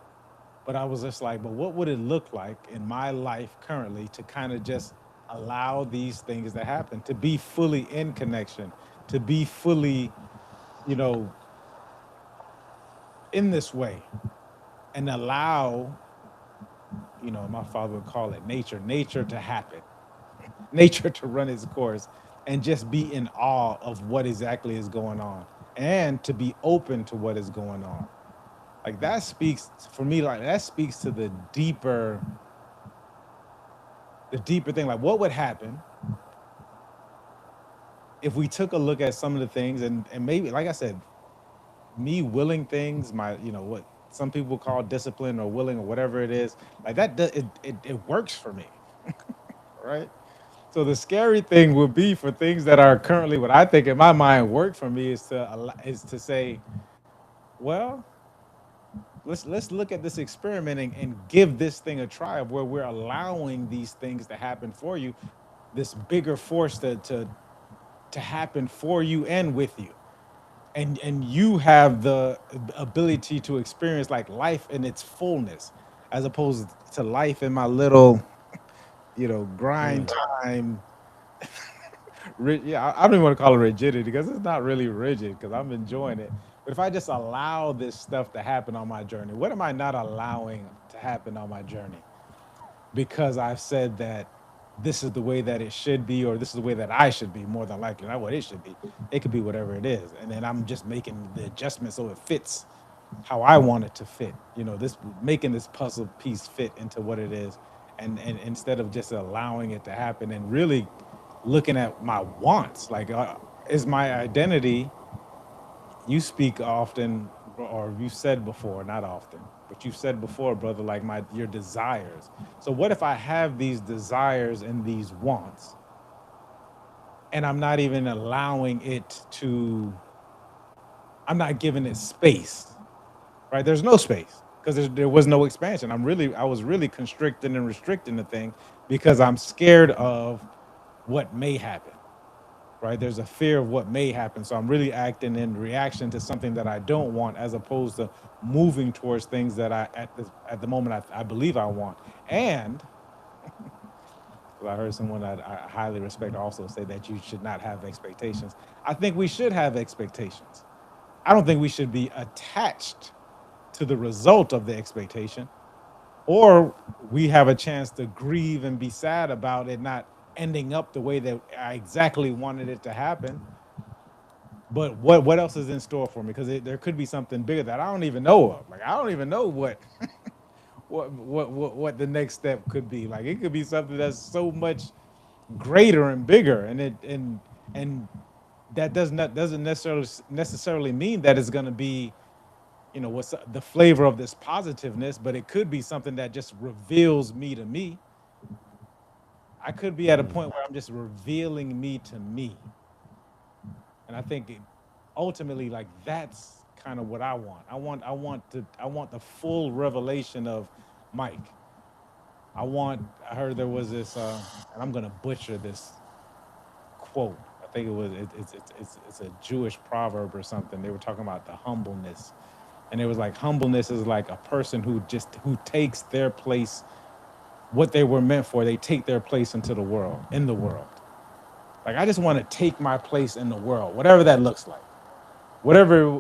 but I was just like, but what would it look like in my life currently to kind of just allow these things to happen, to be fully in connection, to be fully, you know, in this way, and allow, my father would call it nature to happen, nature to run its course, and just be in awe of what exactly is going on, and to be open to what is going on. Like that speaks for me, like that speaks to the deeper thing. Like what would happen if we took a look at some of the things, and maybe, like I said, me willing things, my, what some people call discipline or willing or whatever it is, like that it works for me, right? So the scary thing would be for things that are currently what I think in my mind work for me is to say, well, let's look at this experiment, and give this thing a try, of where we're allowing these things to happen for you, this bigger force to happen for you and with you, and you have the ability to experience like life in its fullness, as opposed to life in my little, grind Mm. time. Yeah, I don't even want to call it rigidity, because it's not really rigid, because I'm enjoying it. But if I just allow this stuff to happen on my journey, what am I not allowing to happen on my journey? Because I've said that this is the way that it should be, or this is the way that I should be, more than likely, not what it should be. It could be whatever it is. And then I'm just making the adjustment so it fits how I want it to fit. This making this puzzle piece fit into what it is. And instead of just allowing it to happen, and really looking at my wants, like, is my identity, you speak often, or you said before, not often, but you've said before, brother, like your desires. So what if I have these desires and these wants, and I'm not even allowing it to, I'm not giving it space, right? There's no space, because there was no expansion. I was really constricting and restricting the thing, because I'm scared of what may happen, right? There's a fear of what may happen. So I'm really acting in reaction to something that I don't want, as opposed to moving towards things that at the moment I believe I want. And I heard someone that I highly respect also say that you should not have expectations. I think we should have expectations, I don't think we should be attached to the result of the expectation, or we have a chance to grieve and be sad about it not ending up the way that I exactly wanted it to happen. But what else is in store for me? Because there could be something bigger that I don't even know of. Like I don't even know what the next step could be. Like it could be something that's so much greater and bigger, and that doesn't necessarily mean that it's going to be, what's the flavor of this positiveness, but it could be something that just reveals me to me. I could be at a Mm, point where I'm just revealing me to me. And I think ultimately, like that's kind of what I want. I want the full revelation of Mike. I heard there was this, and I'm gonna butcher this quote. I think it's a Jewish proverb or something. They were talking about the humbleness, and it was like humbleness is like a person who takes their place, what they were meant for. They take their place into the world, in the world. Like I just want to take my place in the world, whatever that looks like, whatever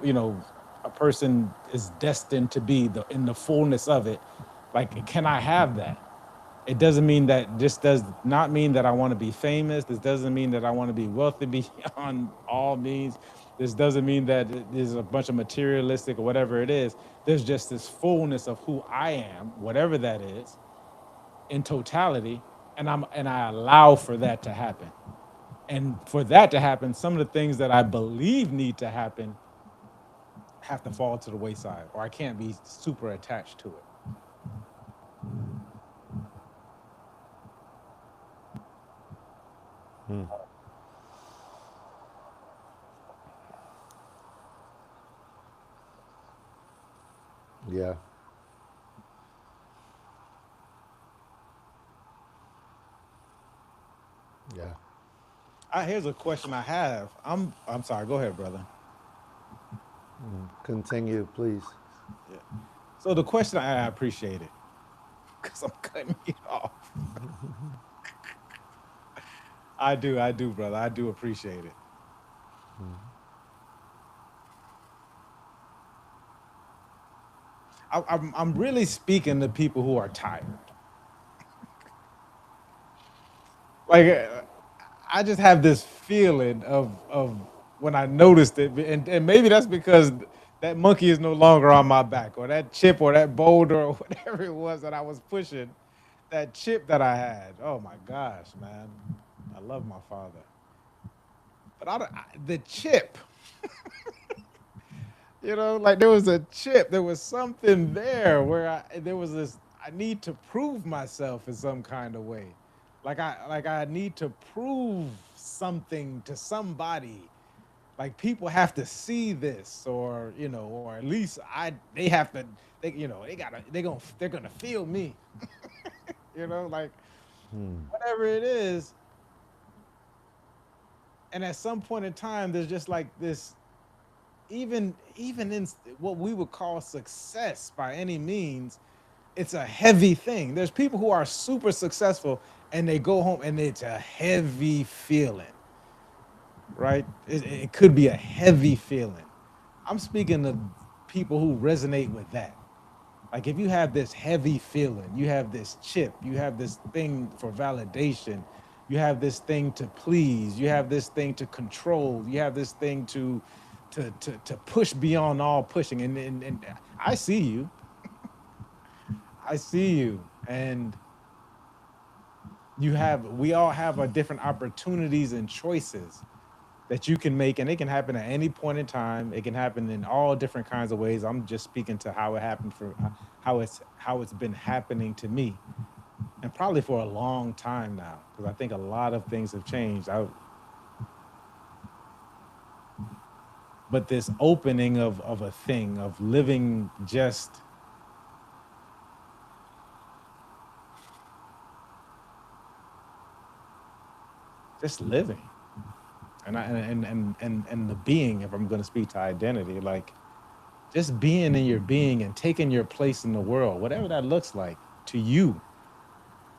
a person is destined to be in the fullness of it. Like, can I have that? It doesn't mean that this does not mean that I want to be famous. This doesn't mean that I want to be wealthy beyond all means. This doesn't mean that there's a bunch of materialistic or whatever it is. There's just this fullness of who I am, whatever that is, in totality, and I allow for that to happen. And for that to happen, some of the things that I believe need to happen have to fall to the wayside, or I can't be super attached to it. mm. Yeah, yeah. Here's a question I have. I'm sorry. Go ahead, brother. Continue, please. Yeah. So the question I appreciate it because I'm cutting you off. I do, brother. I do appreciate it. I'm really speaking to people who are tired. Like I just have this feeling of when I noticed it, and maybe that's because that monkey is no longer on my back, or that chip, or that boulder, or whatever it was that I was pushing, that chip that I had. Oh my gosh, man, I love my father, but the chip, like there was a chip, there was something there where there was this. I need to prove myself in some kind of way. Like I need to prove something to somebody. Like people have to see this, or or at least they have to. They're gonna feel me. Like Mm, whatever it is. And at some point in time, there's just like this. Even in what we would call success by any means, it's a heavy thing. There's people who are super successful and they go home and it's a heavy feeling, right? It could be a heavy feeling. I'm speaking to people who resonate with that. Like if you have this heavy feeling, you have this chip, you have this thing for validation, you have this thing to please, you have this thing to control, you have this thing to push beyond all pushing. And I see you. I see you. And we all have our different opportunities and choices that you can make, and it can happen at any point in time. It can happen in all different kinds of ways. I'm just speaking to how it happened for how it's been happening to me, and probably for a long time now, because I think a lot of things have changed. But this opening of a thing, of living, just living, and the being, if I'm going to speak to identity, like just being in your being and taking your place in the world, whatever that looks like to you,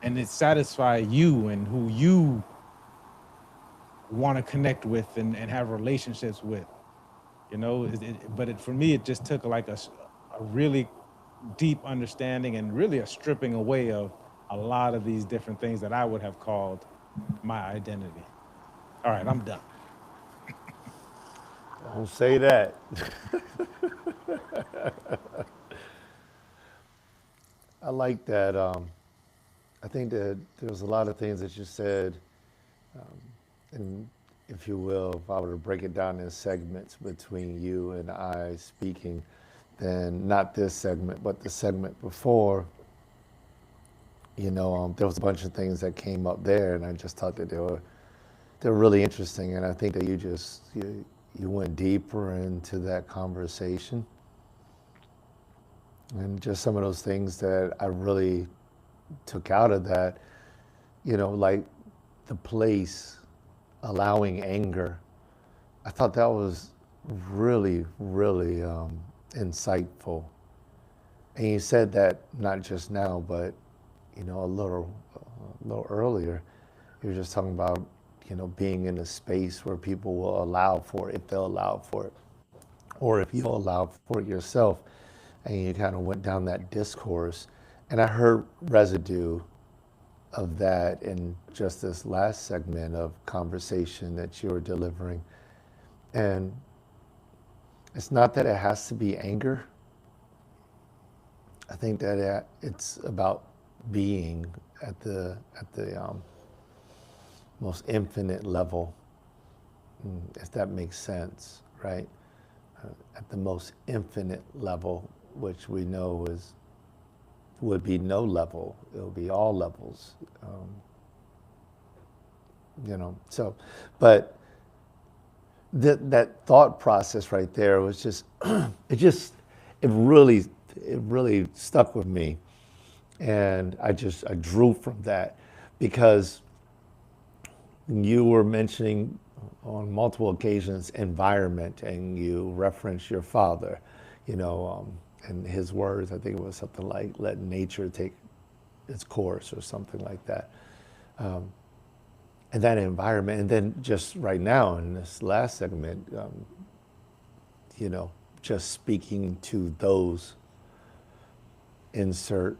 and it satisfy you and who you want to connect with and have relationships with. You know, for me, it just took like a really deep understanding and really a stripping away of a lot of these different things that I would have called my identity. All right, I'm done. Don't say that. I like that. I think that there's a lot of things that you said, and if you will, if I were to break it down in segments between you and I speaking, then not this segment, but the segment before, there was a bunch of things that came up there, and I just thought that they're really interesting, and I think that you went deeper into that conversation, and just some of those things that I really took out of that, like the place allowing anger. I thought that was really, really insightful. And you said that not just now, but a little earlier. You were just talking about being in a space where people will allow for it, if they'll allow for it, or if you'll allow for it yourself. And you kind of went down that discourse, and I heard residue of that in just this last segment of conversation that you were delivering. And it's not that it has to be anger. I think that it's about being at the most infinite level, if that makes sense, right? At the most infinite level, which we know would be no level. It would be all levels, So, but that thought process right there was just, it really stuck with me. And I drew from that because you were mentioning on multiple occasions environment, and you referenced your father, and his words, I think it was something like, let nature take its course or something like that. And that environment, and then just right now in this last segment, just speaking to those, insert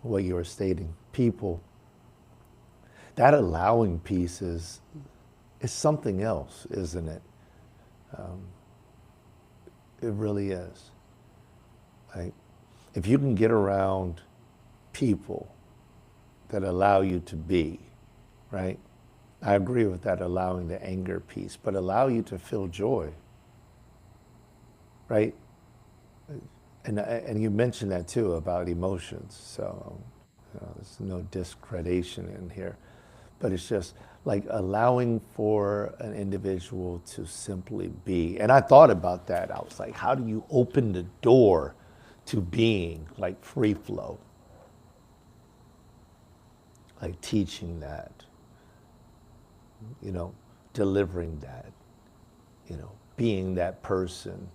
what you were stating, people, that allowing piece is something else, isn't it? It really is. Like, if you can get around people that allow you to be, right? I agree with that, allowing the anger piece, but allow you to feel joy, right? And you mentioned that too about emotions. So there's no discreditation in here, but it's just like allowing for an individual to simply be. And I thought about that. I was like, how do you open the door to being, like free flow? Like teaching that, delivering that, being that person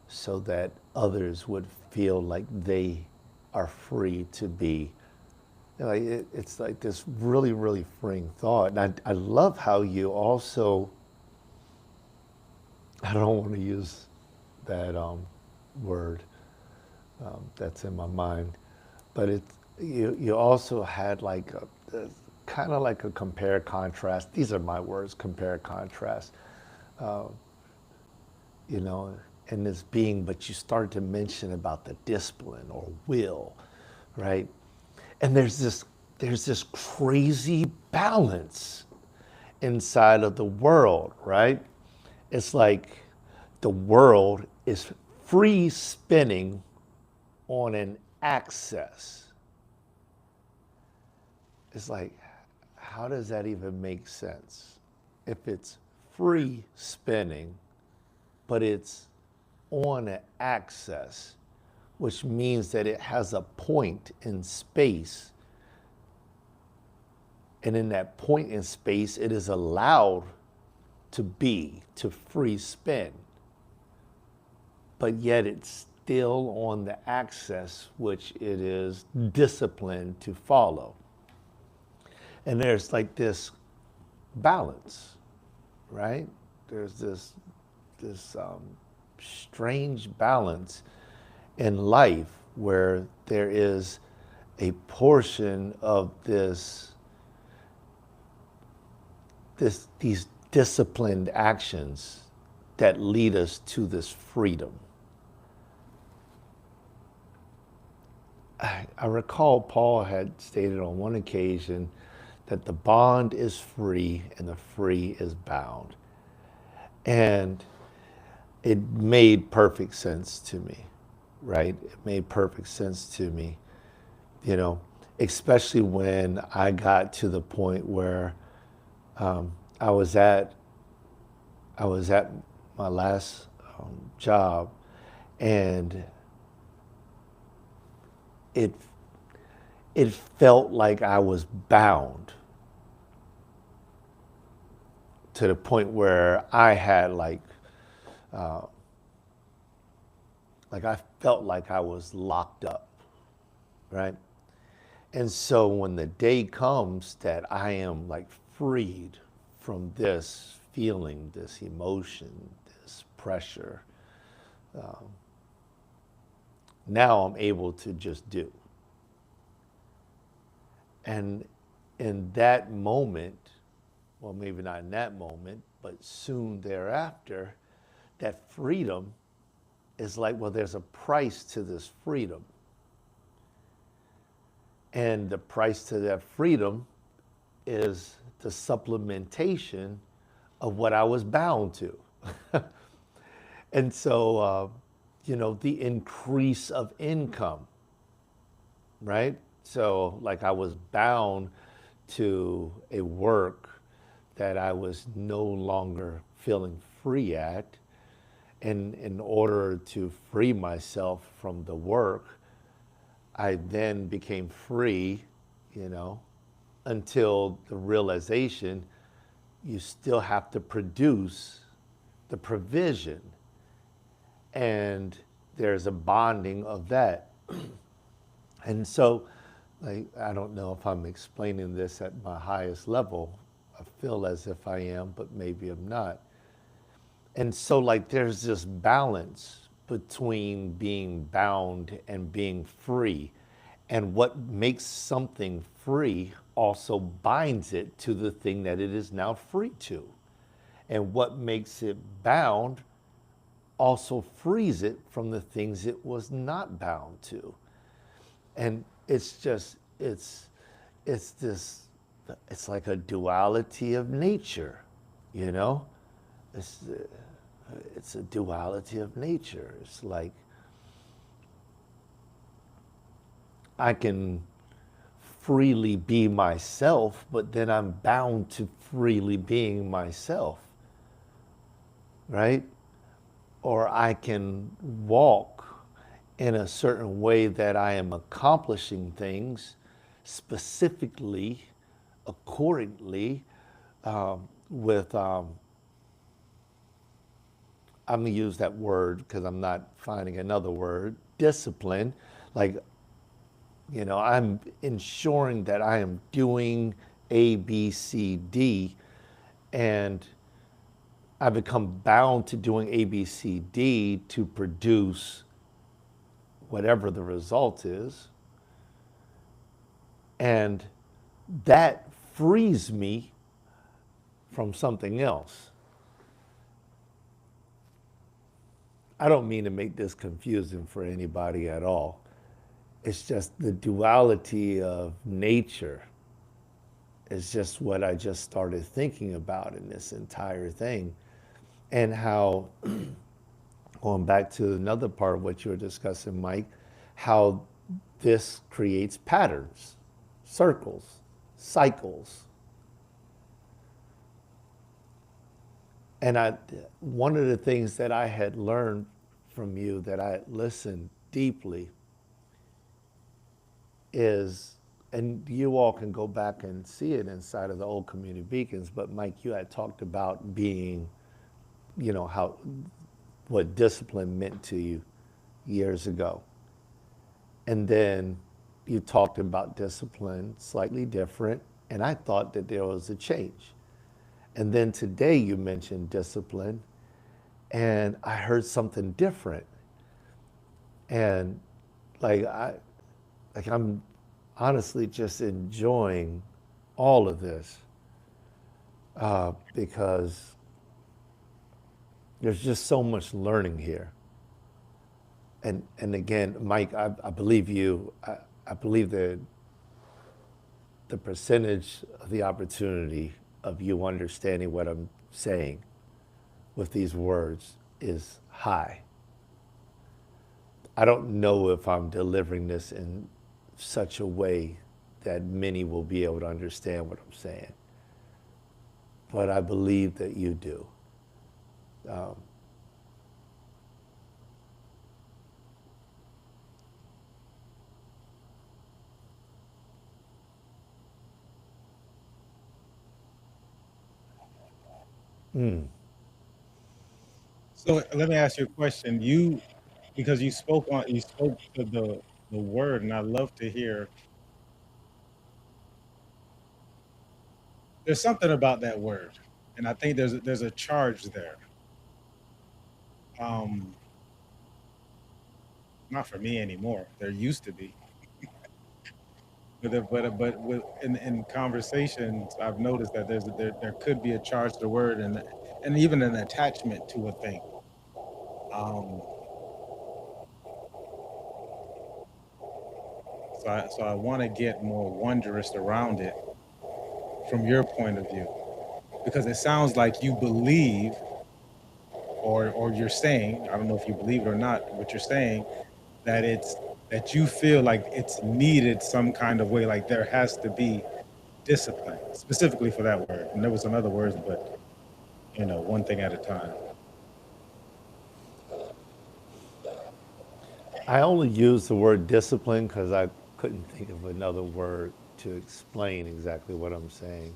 so that others would feel like they are free to be. It's like this really, really freeing thought. And I love how you also, I don't want to use that word that's in my mind, but you also had like kind of like a compare contrast. These are my words, compare contrast. In this being, but you started to mention about the discipline or will, right? And there's this crazy balance inside of the world, right? It's like the world is free spinning on an axis. It's like, how does that even make sense? If it's free spinning, but it's on an axis, which means that it has a point in space. And in that point in space, it is allowed to free spin. But yet it's still on the axis, which it is disciplined to follow. And there's like this balance, right? There's this this strange balance in life where there is a portion of these disciplined actions that lead us to this freedom. I recall Paul had stated on one occasion that the bond is free and the free is bound. And it made perfect sense to me, right? It made perfect sense to me, you know, especially when I got to the point where um, I was at I was at my last job, and it it felt like I was bound to the point where I had like I felt like I was locked up, right? And so when the day comes that I am like freed from this feeling, this emotion, this pressure, now I'm able to just do. And in that moment, well, maybe not in that moment, but soon thereafter, that freedom is like, well, there's a price to this freedom. And the price to that freedom is the supplementation of what I was bound to. And so, the increase of income, right? So, like, I was bound to a work that I was no longer feeling free at. And in order to free myself from the work, I then became free, until the realization you still have to produce the provision. And there's a bonding of that. And so, I don't know if I'm explaining this at my highest level. I feel as if I am, but maybe I'm not. And so, there's this balance between being bound and being free. And what makes something free also binds it to the thing that it is now free to. And what makes it bound also frees it from the things it was not bound to. And it's like a duality of nature, It's a duality of nature. It's like I can freely be myself, but then I'm bound to freely being myself, right? Or I can walk in a certain way that I am accomplishing things specifically, accordingly, with, I'm going to use that word because I'm not finding another word, discipline. I'm ensuring that I am doing A, B, C, D, and I become bound to doing A, B, C, D to produce whatever the result is. And that frees me from something else. I don't mean to make this confusing for anybody at all. It's just the duality of nature is just what I just started thinking about in this entire thing. And how, going back to another part of what you were discussing, Mike, how this creates patterns, circles, cycles. And one of the things that I had learned from you, that I listened deeply, is, and you all can go back and see it inside of the old Community Beacons, but Mike, you had talked about being, what discipline meant to you years ago. And then you talked about discipline slightly different, and I thought that there was a change. And then today you mentioned discipline, and I heard something different. And like I like I'm honestly just enjoying all of this because there's just so much learning here. And again, Mike, I believe you. I believe that the percentage of the opportunity of you understanding what I'm saying with these words is high. I don't know if I'm delivering this in such a way that many will be able to understand what I'm saying, but I believe that you do. So let me ask you a question. You, because you spoke to the word, and I love to hear. There's something about that word, and I think there's a charge there. Um, Not for me anymore. There used to be, in conversations, I've noticed that there could be a charge to the word, and even an attachment to a thing. Um, so I want to get more wondrous around it from your point of view, because it sounds like you believe, or you're saying, I don't know if you believe it or not, but you're saying that that you feel like it's needed some kind of way, like there has to be discipline specifically for that word. And there was some other words, but one thing at a time. I only use the word discipline because I couldn't think of another word to explain exactly what I'm saying.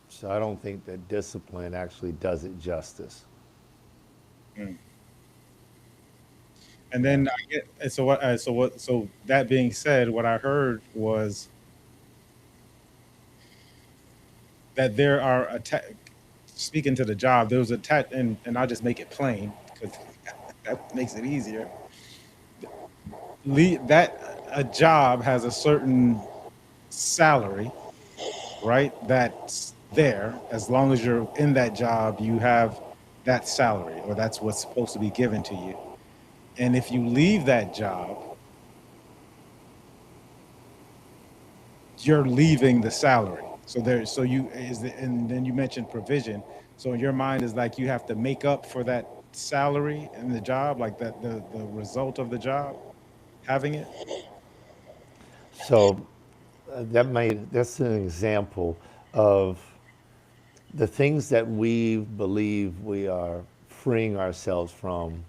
So I don't think that discipline actually does it justice. Mm. And then I get and so what so what so that being said, what I heard was that there are speaking to the job, there was and I'll just make it plain because that makes it easier. That a job has a certain salary, right? That's there. As long as you're in that job, you have that salary, or that's what's supposed to be given to you. And if you leave that job, you're leaving the salary. So and then you mentioned provision. So in your mind is like you have to make up for that salary in the job, like that the result of the job, having it. So that's an example of the things that we believe we are freeing ourselves from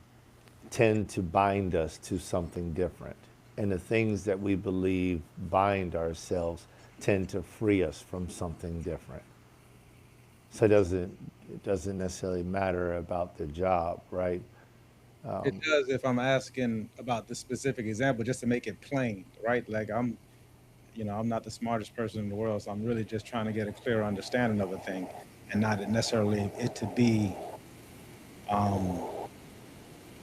tend to bind us to something different. And the things that we believe bind ourselves tend to free us from something different. So it doesn't necessarily matter about the job, right? It does if I'm asking about the specific example, just to make it plain, right? Like I'm not the smartest person in the world, so I'm really just trying to get a clear understanding of a thing, and not necessarily it to be, um,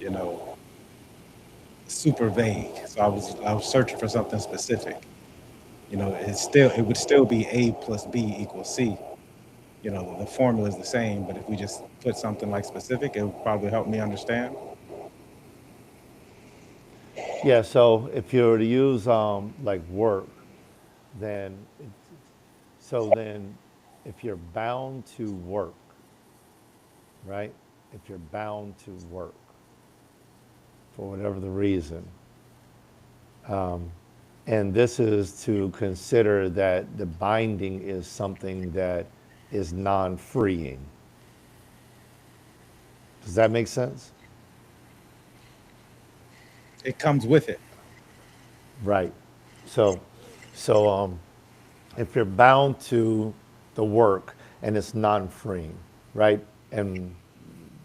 you know, super vague. So I was searching for something specific. It would still be A plus B equals C. The formula is the same, but if we just put something like specific, it would probably help me understand. Yeah, so if you were to use like work, then then if you're bound to work, right? If you're bound to work for whatever the reason, and this is to consider that the binding is something that is non-freeing. Does that make sense? It comes with it. Right. So, so if you're bound to the work and it's non-freeing, right? And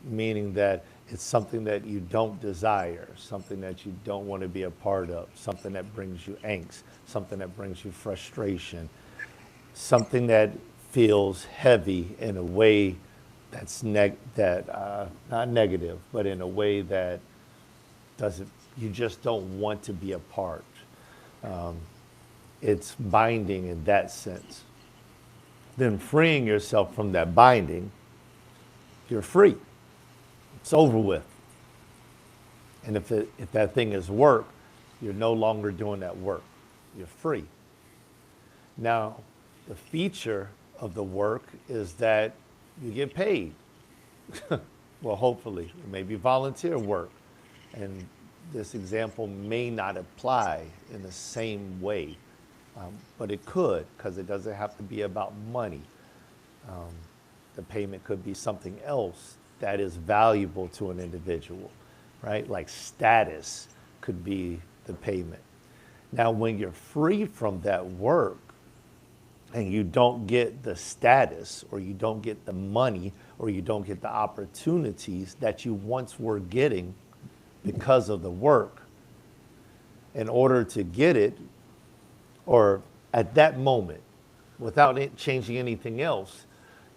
meaning that it's something that you don't desire, something that you don't want to be a part of, something that brings you angst, something that brings you frustration, something that feels heavy in a way that's not negative, but in a way that doesn't you just don't want to be a part. It's binding in that sense. Then freeing yourself from that binding, you're free. It's over with. And if that thing is work, you're no longer doing that work. You're free. Now, the feature of the work is that you get paid. Well, hopefully, it may be volunteer work. And this example may not apply in the same way, but it could, because it doesn't have to be about money. The payment could be something else that is valuable to an individual, right? Like status could be the payment. Now, when you're free from that work and you don't get the status or you don't get the money or you don't get the opportunities that you once were getting because of the work, in order to get it, or at that moment, without it changing anything else,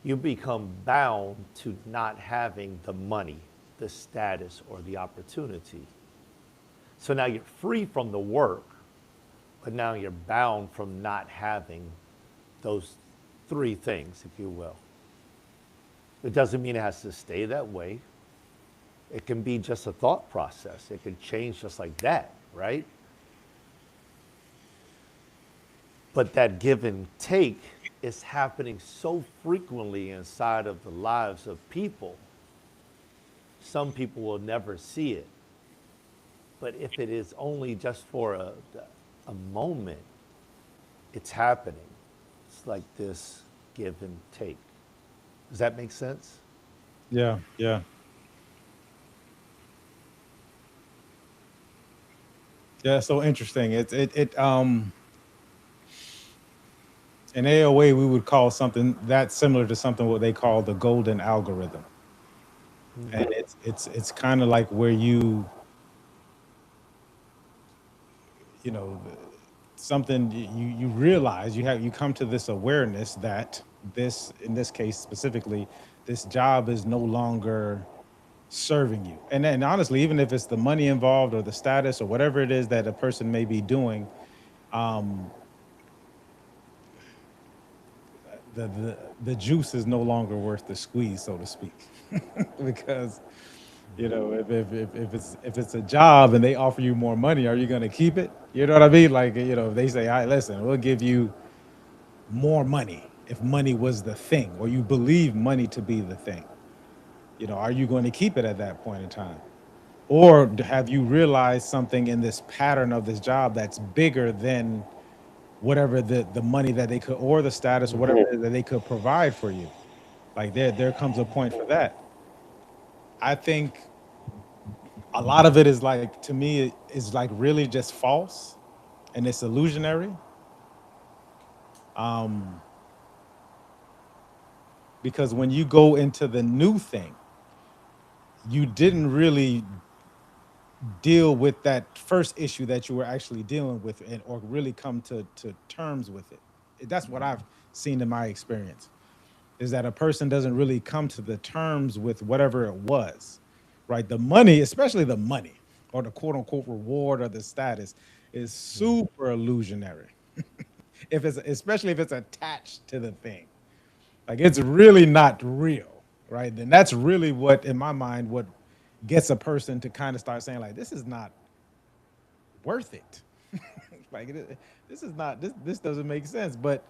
you become bound to not having the money, the status, or the opportunity. So now you're free from the work, but now you're bound from not having those three things, if you will. It doesn't mean it has to stay that way. It can be just a thought process. It can change just like that, right? But that give and take is happening so frequently inside of the lives of people. Some people will never see it. But if it is only just for a moment, it's happening. It's like this give and take. Does that make sense? Yeah, yeah, yeah. So interesting. In AOA we would call something that's similar to something what they call the golden algorithm, and it's kind of like where you know something you realize you come to this awareness that this in this case specifically this job is no longer serving you. And then honestly, even if it's the money involved or the status or whatever it is that a person may be doing, um, the juice is no longer worth the squeeze, so to speak, because if it's a job and they offer you more money, are you going to keep it? You know what I mean? Like if they say, "All right, listen, we'll give you more money," if money was the thing, or you believe money to be the thing, are you going to keep it at that point in time? Or have you realized something in this pattern of this job that's bigger than whatever the money that they could, or the status, or whatever it is that they could provide for you? Like there comes a point for that. I think a lot of it is like, to me, it is like really just false and it's illusionary. Um, because when you go into the new thing, you didn't really deal with that first issue that you were actually dealing with, and or really come to terms with it. That's what I've seen in my experience, is that a person doesn't really come to the terms with whatever it was, right? The money, especially the money or the quote unquote reward or the status, is super illusionary. If it's especially if it's attached to the thing, like it's really not real, right? Then that's really what, in my mind, what gets a person to kind of start saying like, this is not worth it. Like this is not this doesn't make sense. But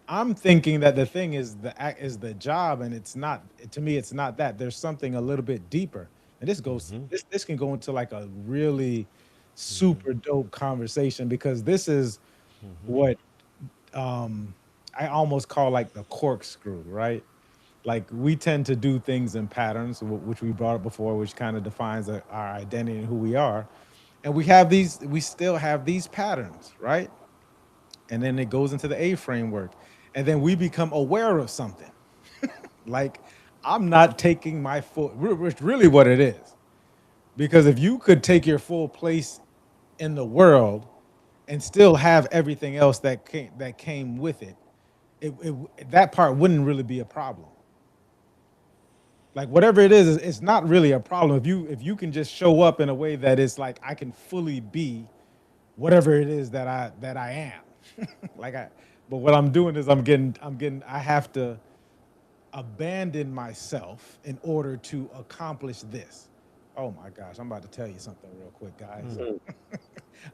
I'm thinking that the thing is the job, and it's not, to me it's not that. There's something a little bit deeper. And this can go into like a really super dope conversation, because this is what um I almost call like the corkscrew, right? Like we tend to do things in patterns, which we brought up before, which kind of defines our identity and who we are. And we still have these patterns, right? And then it goes into the A framework. And then we become aware of something. Like, I'm not taking my full, which really what it is. Because if you could take your full place in the world and still have everything else that came with it, that part wouldn't really be a problem. Like whatever it is, it's not really a problem if you can just show up in a way that is like I can fully be whatever it is that I am. like I but what I'm doing is I'm getting I have to abandon myself in order to accomplish this. Oh my gosh, I'm about to tell you something real quick, guys.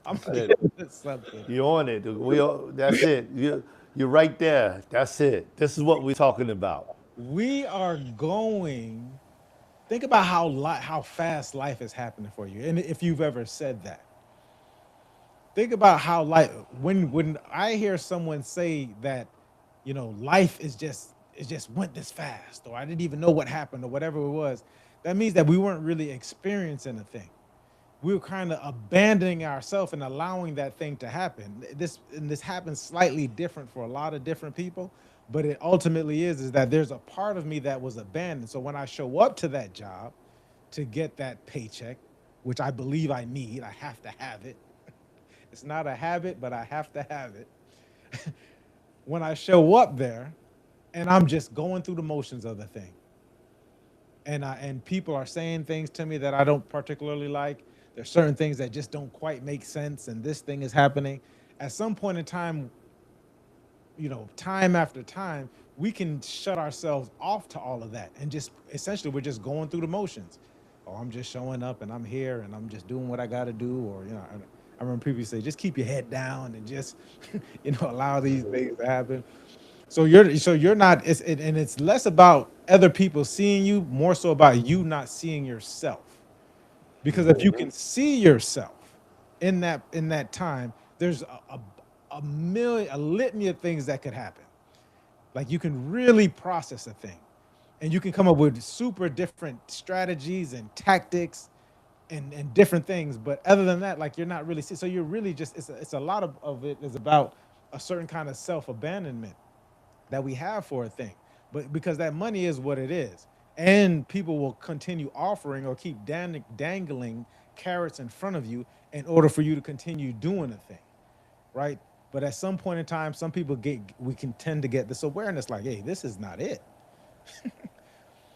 I'm That's gonna it. tell you something. You on it. That's it. You're right there. That's it. This is what we're talking about. We are going. Think about how fast life is happening for you, and if you've ever said that, think about how life when I hear someone say that, life it just went this fast, or I didn't even know what happened, or whatever it was. That means that we weren't really experiencing a thing. We were kind of abandoning ourselves and allowing that thing to happen. This happens slightly different for a lot of different people, but it ultimately is that there's a part of me that was abandoned. So when I show up to that job to get that paycheck, which I believe I need, I have to have it. It's not a habit, but I have to have it. When I show up there and I'm just going through the motions of the thing, and people are saying things to me that I don't particularly like. There's certain things that just don't quite make sense, and this thing is happening. At some point in time, time after time, we can shut ourselves off to all of that and just essentially we're just going through the motions. Oh, I'm just showing up and I'm here and I'm just doing what I got to do. Or I remember people say, just keep your head down and just allow these things to happen. So you're not and it's less about other people seeing you, more so about you not seeing yourself. Because if you can see yourself in that time, there's a litany of things that could happen. Like you can really process a thing, and you can come up with super different strategies and tactics and different things. But other than that, like you're not really so you're really just it's a lot of it is about a certain kind of self abandonment that we have for a thing. But because that money is what it is, and people will continue offering or keep dangling carrots in front of you in order for you to continue doing a thing, right? But at some point in time, some people we can tend to get this awareness, like, hey, this is not it.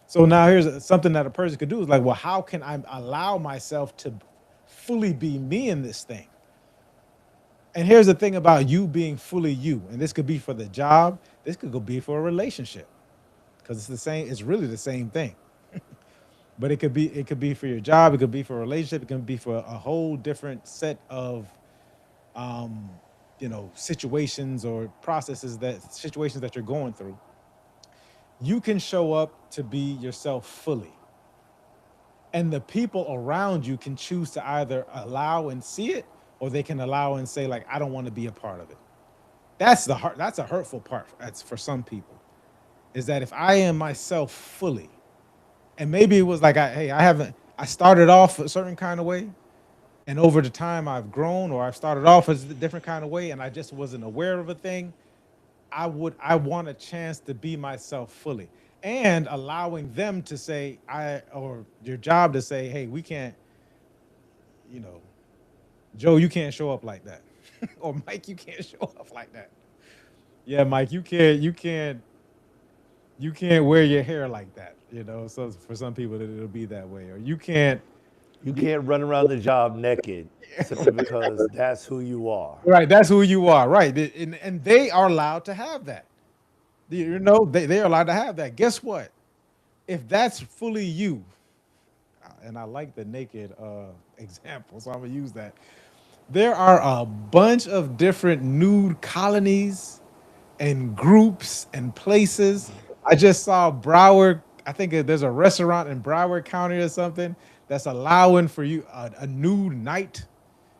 So now here's something that a person could do is like, well, how can I allow myself to fully be me in this thing? And here's the thing about you being fully you, and this could be for the job, this could go be for a relationship, because it's the same. It's really the same thing. But it could be for your job, it could be for a relationship, it can be for a whole different set of situations or situations that you're going through. You can show up to be yourself fully, and the people around you can choose to either allow and see it, or they can allow and say like, I don't want to be a part of it. That's a hurtful part. That's for some people, is that if I am myself fully, and maybe it was like, I started off a certain kind of way, and over the time I've grown, or I've started off as a different kind of way, and I just wasn't aware of a thing. I want a chance to be myself fully, and allowing them to say, or your job to say, hey, we can't, you know Joe, you can't show up like that. Or Mike, you can't show up like that. Yeah, Mike, you can't wear your hair like that. So for some people it'll be that way. Or you can't. You can't run around the job naked simply because that's who you are. Right, that's who you are. Right. And they are allowed to have that. They're allowed to have that. Guess what? If that's fully you, and I like the naked example, so I'm gonna use that. There are a bunch of different nude colonies and groups and places. I just saw Broward. I think there's a restaurant in Broward County or something that's allowing for you a nude night.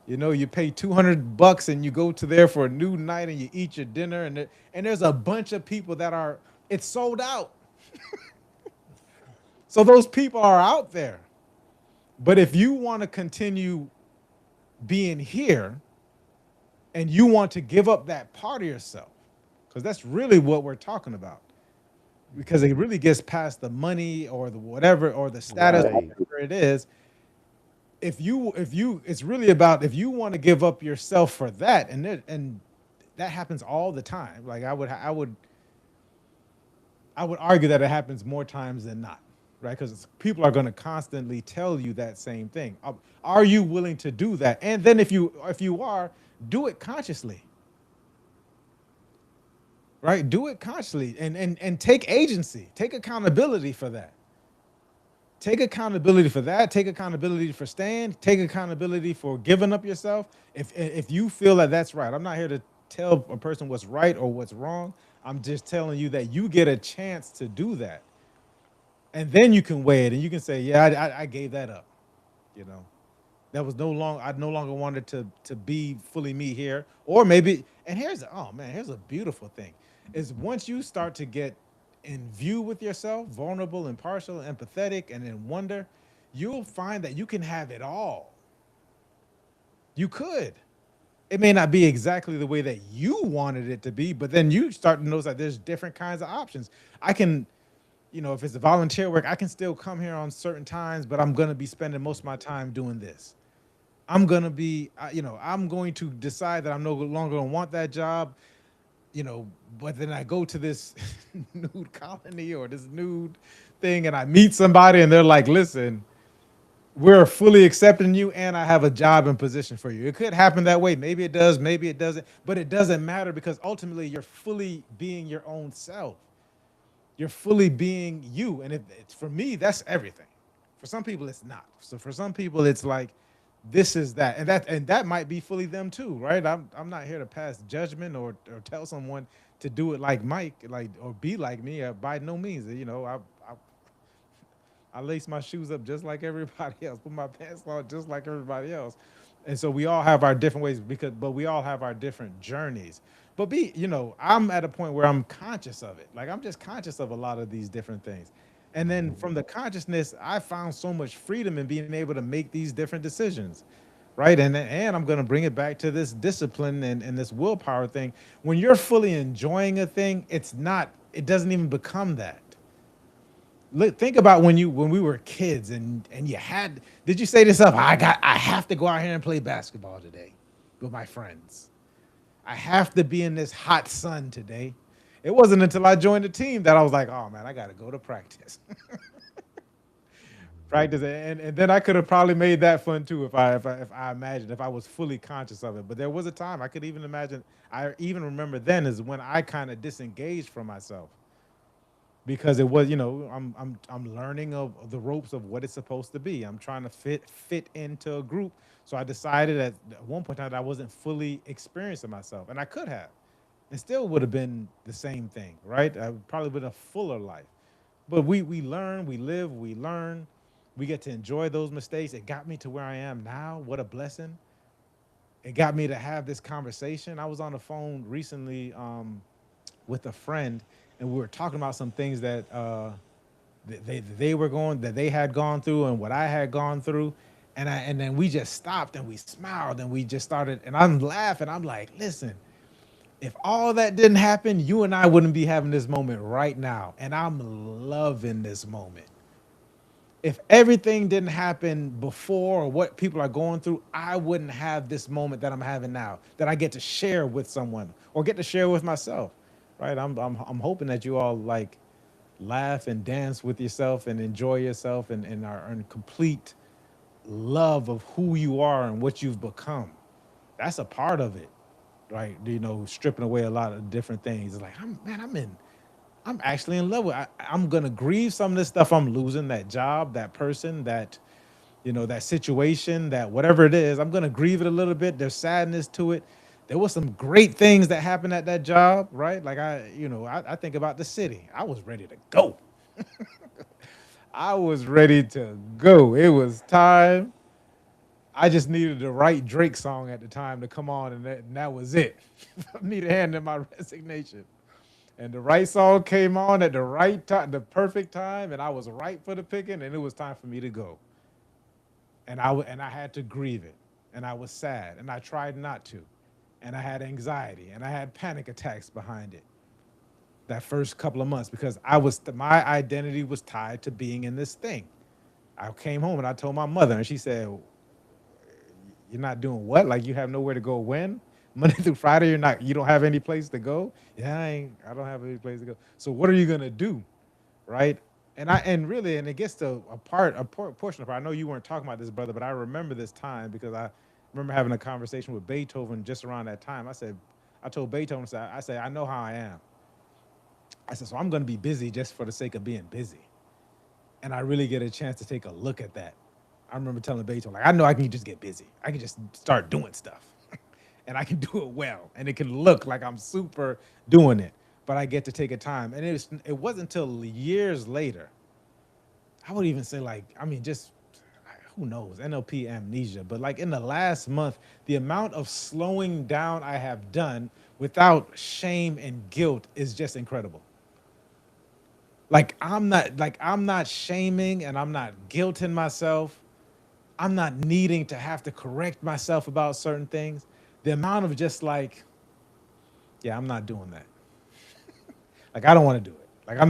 You pay $200 and you go to there for a nude night and you eat your dinner, and there's a bunch of people it's sold out. So those people are out there. But if you want to continue being here and you want to give up that part of yourself, because that's really what we're talking about, because it really gets past the money or the whatever or the status, Right. whatever it is. If you it's really about, if you want to give up yourself for that, and that happens all the time. Like I would argue that it happens more times than not. right? Because people are going to constantly tell you that same thing. Are you willing to do that? And then if you are, do it consciously, right? Do it consciously and take agency, take accountability for that. Take accountability for that. Take accountability for staying. Take accountability for giving up yourself. If you feel that that's right, I'm not here to tell a person what's right or what's wrong. I'm just telling you that you get a chance to do that, and then you can weigh it and you can say, yeah, I gave that up. You know, that was no long. I no longer wanted to be fully me here, or maybe. And oh man, here's a beautiful thing, is once you start to get in view with yourself, vulnerable, impartial, empathetic, and in wonder, you'll find that you can have it all. You could. It may not be exactly the way that you wanted it to be, but then you start to notice that there's different kinds of options. I can, if it's a volunteer work, I can still come here on certain times, but I'm going to be spending most of my time doing this. I'm going to be, I'm going to decide that I'm no longer going to want that job, but then I go to this nude colony or this nude thing and I meet somebody and they're like, listen, we're fully accepting you and I have a job and position for you. It could happen that way. Maybe it does, maybe it doesn't, but it doesn't matter because ultimately you're fully being your own self. You're fully being you. And if it's for me, that's everything. For some people, it's not. So for some people, it's like, this is that. And that might be fully them too, right? I'm not here to pass judgment or tell someone to do it like Mike, like or be like me. By no means. I lace my shoes up just like everybody else, put my pants on just like everybody else. And so we all have our different ways but we all have our different journeys. But I'm at a point where I'm conscious of it. Like I'm just conscious of a lot of these different things. And then from the consciousness, I found so much freedom in being able to make these different decisions. Right. And I'm going to bring it back to this discipline and this willpower thing. When you're fully enjoying a thing, it doesn't even become that. Look, think about when we were kids and did you say to yourself, I have to go out here and play basketball today with my friends. I have to be in this hot sun today. It wasn't until I joined the team that I was like, oh man, I got to go to practice. Practice, and then I could have probably made that fun too if I imagined, if I was fully conscious of it. But there was a time I could even imagine. I even remember then is when I kind of disengaged from myself because it was, I'm learning of the ropes of what it's supposed to be. I'm trying to fit into a group. So I decided at one point in time that I wasn't fully experiencing myself, and I could have, and still would have been the same thing, right? I would probably been a fuller life. But we learn, we live, we learn, we get to enjoy those mistakes. It got me to where I am now. What a blessing! It got me to have this conversation. I was on the phone recently with a friend, and we were talking about some things that that they had gone through, and what I had gone through, and then we just stopped and we smiled and we just started, and I'm laughing. I'm like, listen, if all that didn't happen, you and I wouldn't be having this moment right now, and I'm loving this moment. If everything didn't happen before or what people are going through, I wouldn't have this moment that I'm having now that I get to share with someone or get to share with myself, right? I'm hoping that you all like laugh and dance with yourself and enjoy yourself and are in complete love of who you are and what you've become. That's a part of it, right? Stripping away a lot of different things. It's like, I'm actually in love with. I'm gonna grieve some of this stuff I'm losing, that job, that person, that situation, that whatever it is. I'm gonna grieve it a little bit. There's sadness to it. There was some great things that happened at that job, right? Like I think about the city. I was ready to go. I was ready to go. It was time. I just needed the right Drake song at the time to come on, and that was it. I need to hand in my resignation. And the right song came on at the right time, the perfect time, and I was right for the picking, and it was time for me to go. And I had to grieve it, and I was sad, and I tried not to, and I had anxiety, and I had panic attacks behind it. That first couple of months because my identity was tied to being in this thing. I came home and I told my mother, and she said, "You're not doing what? Like you have nowhere to go when?" Monday through Friday, you don't have any place to go. Yeah, I don't have any place to go. So what are you gonna do, right? And it gets to portion of part. I know you weren't talking about this, brother, but I remember this time because I remember having a conversation with Beethoven just around that time. I told Beethoven, I said, I know how I am. I said, so I'm going to be busy just for the sake of being busy. And I really get a chance to take a look at that. I remember telling Beethoven, like, I know I can just get busy. I can just start doing stuff and I can do it well. And it can look like I'm super doing it, but I get to take a time. And it wasn't until years later, I would even say like, I mean, just who knows, NLP amnesia, but like in the last month, the amount of slowing down I have done without shame and guilt is just incredible. Like I'm not shaming and I'm not guilting myself. I'm not needing to have to correct myself about certain things. The amount of just like, yeah, I'm not doing that. Like I don't want to do it. Like I'm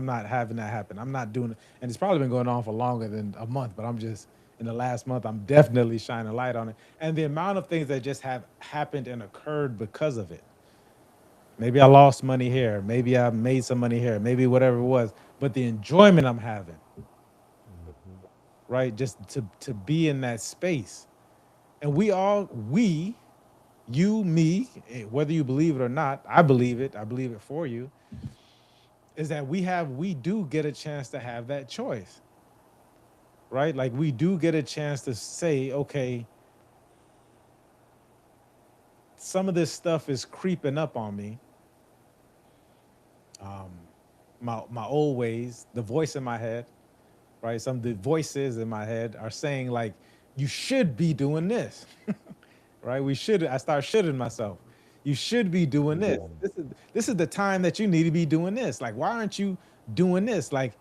not having that happen. I'm not doing it. And it's probably been going on for longer than a month, but I'm just in the last month, I'm definitely shining a light on it. And the amount of things that just have happened and occurred because of it. Maybe I lost money here. Maybe I made some money here. Maybe whatever it was. But the enjoyment I'm having, Hmm. right? Just to be in that space. And we, you, me, whether you believe it or not, I believe it. I believe it for you. Is that we do get a chance to have that choice, right? Like we do get a chance to say, okay, some of this stuff is creeping up on me. Um, my old ways, the voice in my head, right? Some of the voices in my head are saying like, you should be doing this, right? We should. I start shoulding myself. You should be doing this. Hmm. This is the time that you need to be doing this. Like, why aren't you doing this? Like,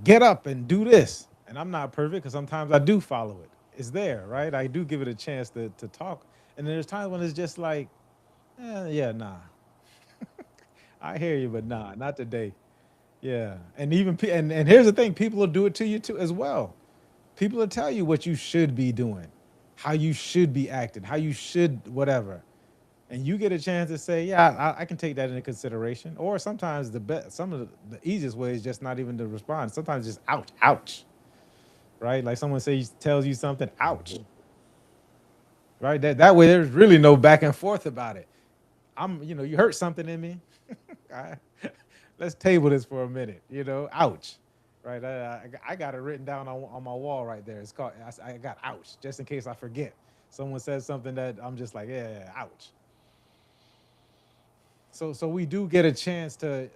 get up and do this. And I'm not perfect because sometimes I do follow it. It's there, right? I do give it a chance to talk. And there's times when it's just like, yeah, nah. I hear you, but nah, not today. Yeah. And here's the thing, people will do it to you too as well. People will tell you what you should be doing, how you should be acting, how you should whatever. And you get a chance to say, yeah, I can take that into consideration. Or sometimes some of the easiest way is just not even to respond. Sometimes just ouch, ouch, right? Like someone tells you something, ouch, Hmm. right? That way there's really no back and forth about it. You hurt something in me. I- Let's table this for a minute. Ouch, right? I got it written down on my wall right there. It's called. I got ouch, just in case I forget. Someone says something that I'm just like, yeah, ouch. So we do get a chance to.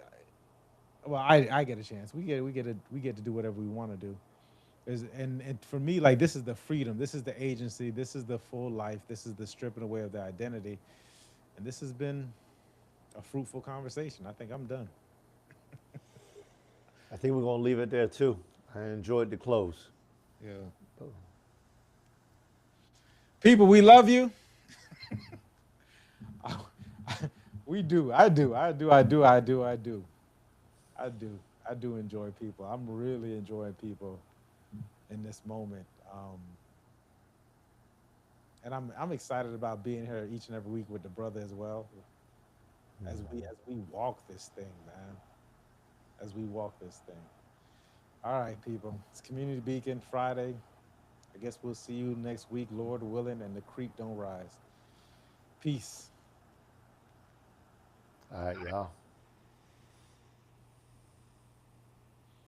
Well, I get a chance. We get to do whatever we want to do. And for me, like this is the freedom. This is the agency. This is the full life. This is the stripping away of the identity. And this has been a fruitful conversation. I think I'm done. I think we're gonna leave it there too. I enjoyed the close. Yeah. People, we love you. We do. I do. I do. I do. I do. I do. I do. I do enjoy people. I'm really enjoying people in this moment. And I'm excited about being here each and every week with the brother as well. As we walk this thing, man. As we walk this thing. All right, people. It's Community Beacon Friday. I guess we'll see you next week, Lord willing, and the creek don't rise. Peace. All right, y'all.